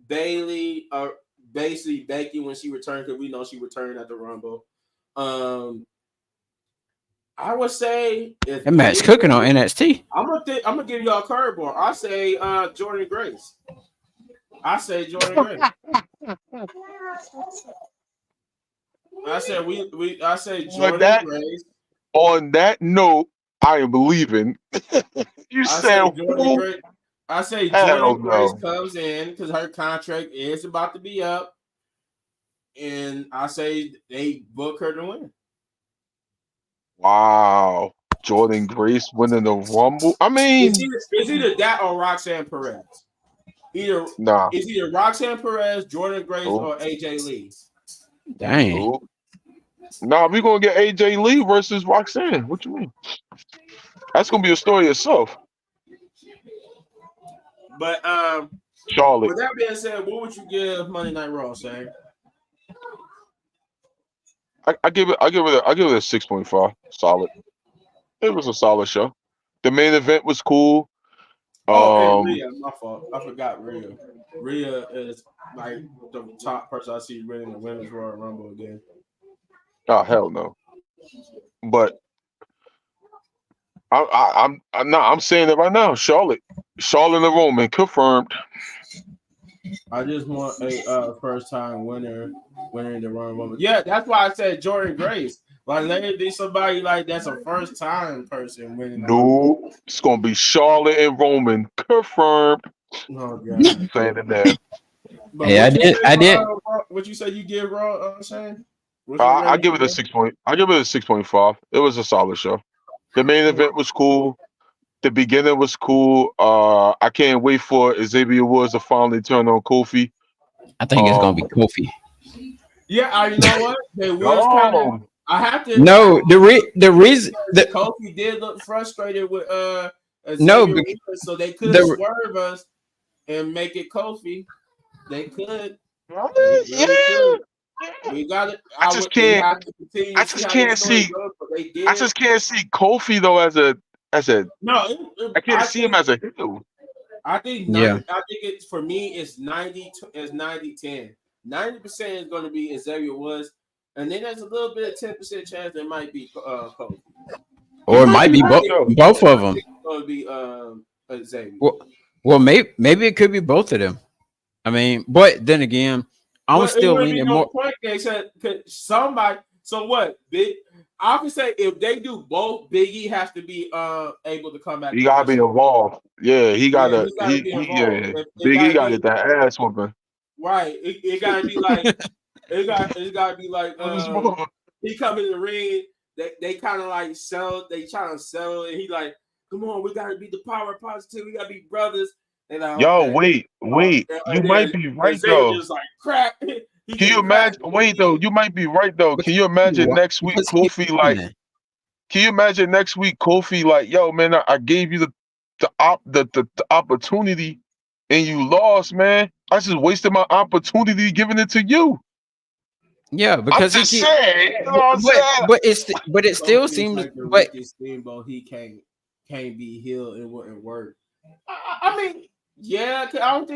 Bailey, basically Becky when she returned because we know she returned at the Rumble. I would say if That match cooking on NXT. I'm gonna give y'all a curveball. I say Jordan Grace. I say Jordan Grace. I say On Jordan that Grace. on that note, I am believing. You I said say Jordan who? Grace. I say Hell Jordan Grace no. comes in because her contract is about to be up, and I say they book her to win. Wow. Jordan Grace winning the Rumble. I mean, It's either that or Roxanne Perez. Either nah. It's either Roxanne Perez, Jordan Grace, Nope. or AJ Lee. Dang. Nope. Nah, we gonna get AJ Lee versus Roxanne. What you mean? That's gonna be a story itself. But Charlotte. with that being said, what would you give Monday Night Raw, Sam? I give it. I give it a 6.5. Solid. It was a solid show. The main event was cool. Oh, and Um. Rhea, my fault. I forgot Rhea. Rhea is like the top person I see winning the Women's Royal Rumble again. Oh hell no. But I'm saying it right now. Charlotte and Roman confirmed. I just want a first time winning the Royal Rumble. Yeah, that's why I said Jordan Grace. Like let it be somebody like that's a first time person winning the Rumble. No, it's gonna be Charlotte and Roman confirmed. Oh god. Saying it there. But Hey, what you say I for did. what you say you give Raw, Shane? What's your I rating give it a for 6 point. I give it a 6.5. It was a solid show. The main event was cool. The beginning was cool. I can't wait for Xavier Woods to finally turn on Kofi. I think it's gonna be Kofi. Yeah, you know what? They was kind of. No, I have to. No, the reason Because Kofi did look frustrated with no Xavier Woods, so they could the swerve us and make it Kofi. They could. They really? really could. Yeah. We got it. I just We can't. have to continue I to see just how the can't story see. goes, but they I did. just can't see Kofi though as a. No, I can't see him as a heel. I think Yeah. 90. I think it's for me. It's 90. It's 90-10. 90% is going to be Xavier Woods, and then there's a little bit of 10% chance there might be Kofi. or it might be For sure. both of them. It's going to be Xavier. Well, maybe it could be both of them. I mean, but then again, I'm Well, it still wouldn't be leaning no more. point. They said somebody. So what? I can say if they do both, Biggie has to be able to come back He to gotta be wrestle. involved. Yeah, he Yeah, gotta. he's got to be involved. Yeah. It Big got E to gotta be get that ass whooping. right. It got to be like it got to be like he come in the ring. They kind of like sell. They trying to sell, and he like, come on, we got to be the power positive. We got to be brothers. And like, Yo, okay. wait. You And might then be right though. Xavier's like crack. He Can you getting cracked. imagine? Wait though, you might be right though. Can you imagine next week Because he Kofi like? Can you imagine next week Kofi like, yo man, I gave you the opportunity and you lost, man. I just wasted my opportunity giving it to you. yeah, I'm because he just keep, saying. You know what I'm saying? but it still Kofi's seems, like the but Ricky Steamboat. He can't be healed. It wouldn't work. I mean, yeah, I don't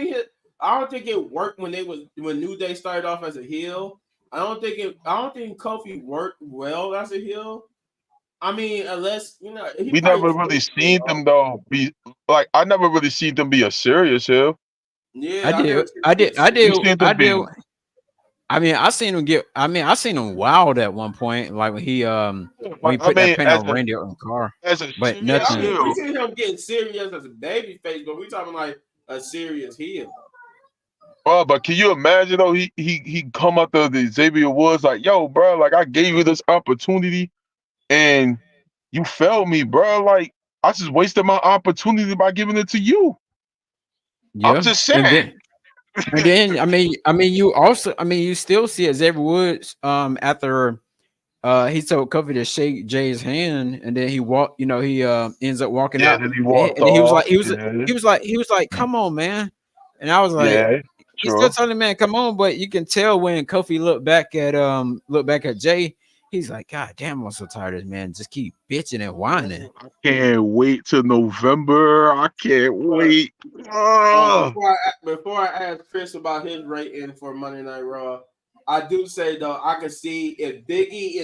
think it worked when New Day started off as a heel. I don't think Kofi worked well as a heel. I mean, unless he We probably never really seen them though be like I never really seen them be a serious heel. Yeah, I I never did, seen I him be did, a I serious We did, seen I them did. be I seen him get. I seen him wild at one point, like when he I put that mean, paint on Randy on the car, as a but Yeah, serious I nothing. mean, we heel. seen him getting serious as a baby face, but we talking like a serious heel. Bro, but can you imagine though? He come up to the Xavier Woods like, yo, bro, like I gave you this opportunity and you failed me, bro. Like I just wasted my opportunity by giving it to you. I'm Yeah, just and saying. then you also, you still see it. Xavier Woods, after he told Kofi to shake Jay's hand, and then he walked. He ends up walking Yeah, out, then he and walked then he was like, off. Yeah, "Come on, man," and I was like, yeah, he's still sure. telling the man, "Come on," but you can tell when Kofi looked back at Jay, he's like, "God damn, I'm so tired of this man. Just keep bitching and whining." I can't wait till November. I can't But wait. Ah. before I ask Chris about his rating for Monday Night Raw, I do say though I can see if Biggie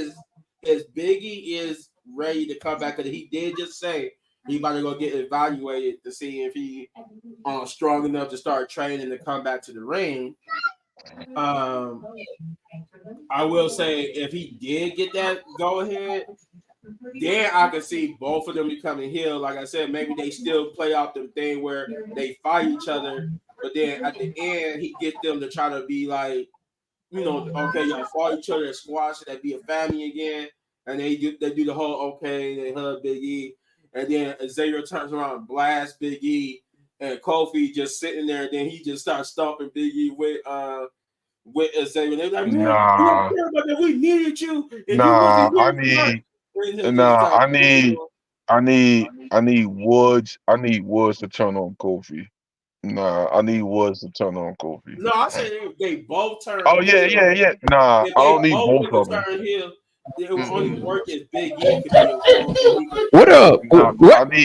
is ready to come back, because he did just say he about to go get evaluated to see if he strong enough to start training to come back to the ring. Um, I will say if he did get that go ahead, then I can see both of them becoming heel. Like I said, maybe they still play off the thing where they fight each other, but then at the end he get them to try to be like, okay, y'all fought each other, squash it, they be a family again, and they do the whole okay, they hug Big E, and then Xavier turns around and blasts Big E, and Kofi just sitting there, and then he just starts stomping Big E with Xavier. They're like, man, we don't Nah, care about that. We needed you, and you nah. wasn't here for us. And he'll just Nah. start booing. I need Woods. I need Woods to turn on Kofi. Nah, I need Woods to turn on Kofi. No, I said if they both turn Oh yeah, heel, yeah, yeah. Nah, if I they don't need both both was of to them. turn heel, it would only Mm-mm. work if Big E could be involved and he could What turn up? heel. Nah, I need.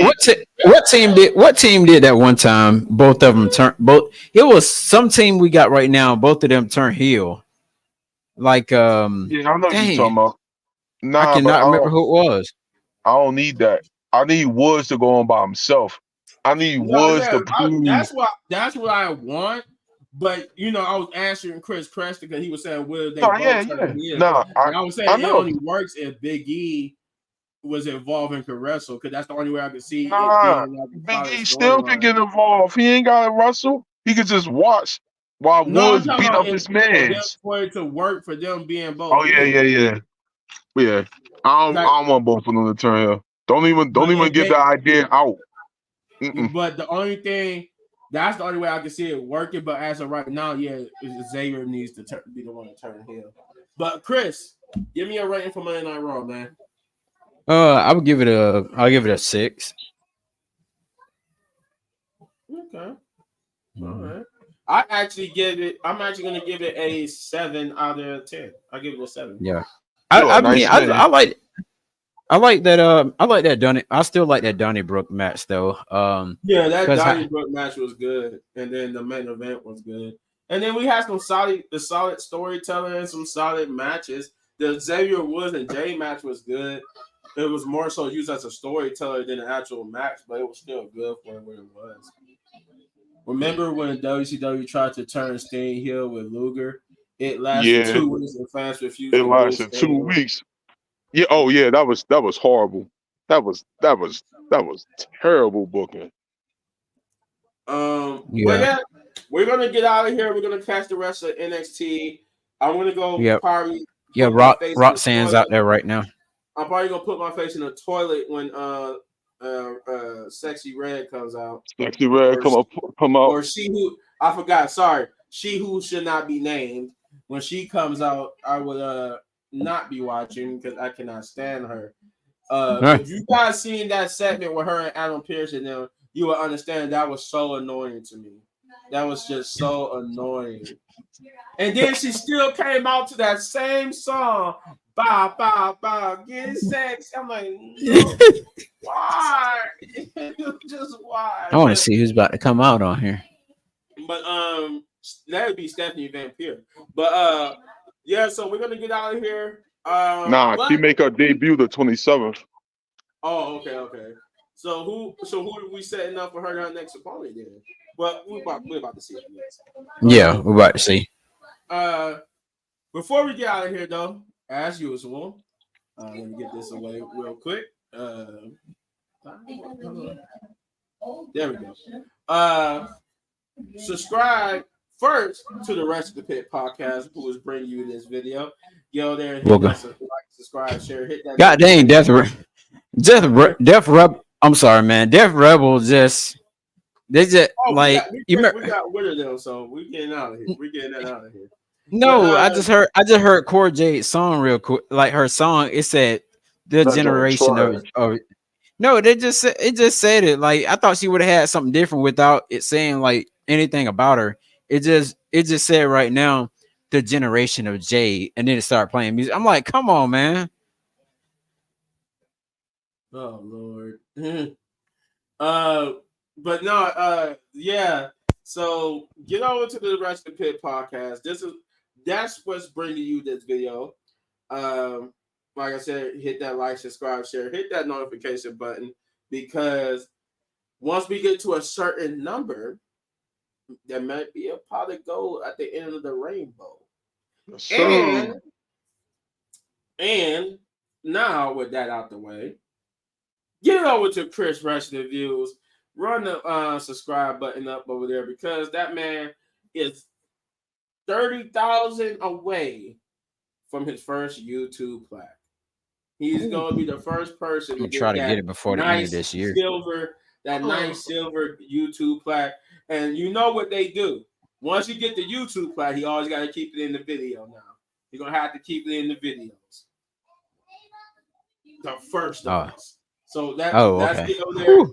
What team did that one time? Both of them turn both. It was some team we got right now. Both of them turn heel. Like Yeah, I know what you're dang, talking about. I Nah, but cannot remember who it was. I don't need that. I need Woods to go on by himself. I need No, Woods yeah, to prove. that's what I want. But I was answering Chris Preston because he was saying, "Will they No, both yeah, turn yeah. heel?" Nah, And I was I saying it know. only works if Big E was involved and could wrestle, because that's the only way I could see it Nah, being like a Big solid E still can storyline. get involved. He ain't got to wrestle. He could just watch while No, I'm Woods talking beat about up if his for them mans. for it to work for them being both Oh yeah, heel. yeah, yeah, yeah. Like, I don't want both of them to turn here. but Don't even if get the they, idea out. Mm-mm. but the only thing that's the only way I can see it working. But as of right now, yeah, Xavier needs to be the one to turn heel. But Chris, give me a rating for Monday Night Raw, man. I'll give it a 6. Okay, all Mhm. right. I'm actually gonna give it a 7 out of 10. I'll give it a 7. Yeah. You're a nice man. I like that Donny. I still like that Donnybrook match though. Yeah, that Because Donnybrook match was good, and then the main event was good, and then we had solid storytelling and some solid matches. The Xavier Woods and Jay match was good. It was more so used as a storyteller than an actual match, but it was still good for what it was. Remember when WCW tried to turn Sting heel with Luger? It lasted Yeah, 2 weeks, and fans refused it to boo lasted Sting. 2 weeks. Yeah. Oh yeah, that was horrible. That was terrible booking. But yeah, yeah, we're gonna get out of here. We're gonna catch the rest of NXT. I'm gonna go yeah, probably yeah. put my face in the Roxanne's toilet. out there right now. I'm probably gonna put my face in the toilet when Sexy Red comes out, Sexy Red or come out. or she who I forgot. Sorry, she who should not be named. When she comes out, I would not be watching because I cannot stand her. Huh. If you guys seen that segment with her and Adam Pearce and them, you will understand that was so annoying to me. That was just so annoying. And then she still came out to that same song, "Bow, bow, bow, getting sex." I'm like, no, why? Just why? I want to see who's about to come out on here. But that would be Stephanie Van Pier. But yeah, so we're gonna get out of here. Nah, she But make her debut the 27th. oh, okay. So who are we setting up for her next opponent then? Well, we're about to see it next. Yeah, Um we're about to see. uh Before we get out of here, though, as usual, let me get this away real quick. There we go. Subscribe first to the Rest of the Pit podcast, who is bringing you this video. Go there and hit that like, subscribe, share, hit that. God dang, Death Rebel. I'm sorry, man. Death Rebel just they just like we got rid of them, so we getting out of here. We getting that out of here. No, but, I just heard Core Jade's song real quick. Like her song, it said the generation of no, it just said it. Like I thought she would have had something different without it saying like anything about her. It just said right now the generation of Jade, and then it started playing music. I'm like, come on, man. Oh Lord. But no, yeah. So get over to the Rest of the Pit podcast. That's what's bringing you this video. Like I said, hit that like, subscribe, share, hit that notification button, because once we get to a certain number, there might be a pot of gold at the end of the rainbow. And now with that out the way, get over to Chris Wrestling Views. Run the subscribe button up over there, because that man is 30,000 away from his first YouTube plaque. He's going to be the first person to get it before the end of this year. Nice silver YouTube plaque. And you know what they do. Once you get the YouTube plaque, he always got to keep it in the video now. You're going to have to keep it in the videos. The first of us. So that's okay. it over there.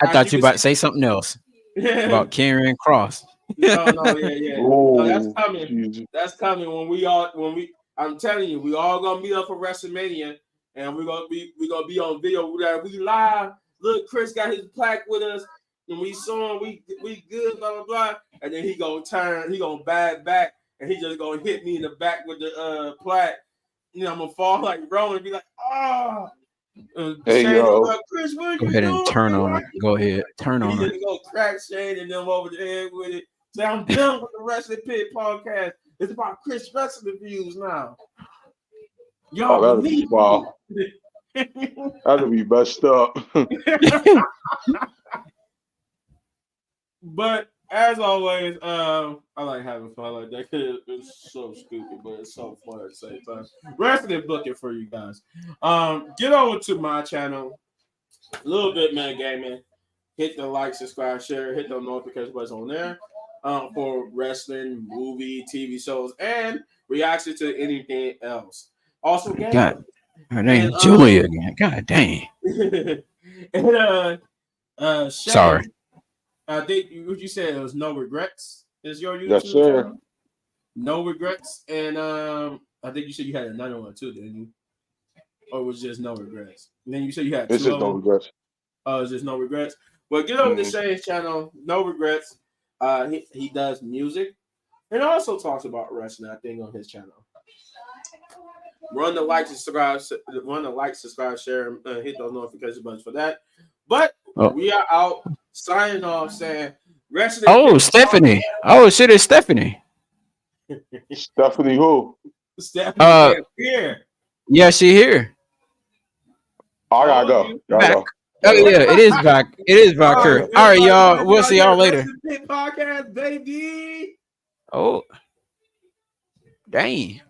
I thought you were about to say something else about Karrion Kross. No, yeah. No, that's coming. That's coming I'm telling you, we all gonna meet up for WrestleMania, and we're gonna be on video. We live. Look, Chris got his plaque with us, and we saw him. We good, blah blah blah. And then he gonna bag back, and he just gonna hit me in the back with the plaque. You know, I'm gonna fall like Rowan and be like, oh. Hey, yo. Chris, go ahead and turn on it. Go ahead, turn on it. Go crack Shane and them over the head with it. Say, I'm done with the Wrestling Pit podcast. It's about Chris Wrestling Views now. Y'all believe me. That'd be messed up. But as always, I like having fun like that. It's so stupid, but it's so fun at the same time. Wrestling booking for you guys. Get over to my channel, Little Bit Man Gaming. Hit the like, subscribe, share, hit the notification buttons on there for wrestling, movie, TV shows, and reaction to anything else. Also, God, her name Julia again. God dang. And Shane, sorry. I think what you said, it was No Regrets. Is your YouTube Yes, sir. channel? No Regrets, and I think you said you had another one too, didn't you? Or it was just No Regrets? And then you said you had This two is No Regrets. Oh, it's just No Regrets. Well, get over to Shane's channel, No Regrets. He does music and also talks about wrestling, I think, on his channel. Run the like, subscribe, share, and hit those notification buttons for that. But we are out signing off saying wrestling. Oh, Stephanie. Oh, shit, it's Stephanie. Stephanie who? Stephanie here. Yeah, she here. I gotta go. Back. Oh yeah, it is back. It is back here. All right, y'all. We'll see y'all later. Podcast, baby. Oh, dang.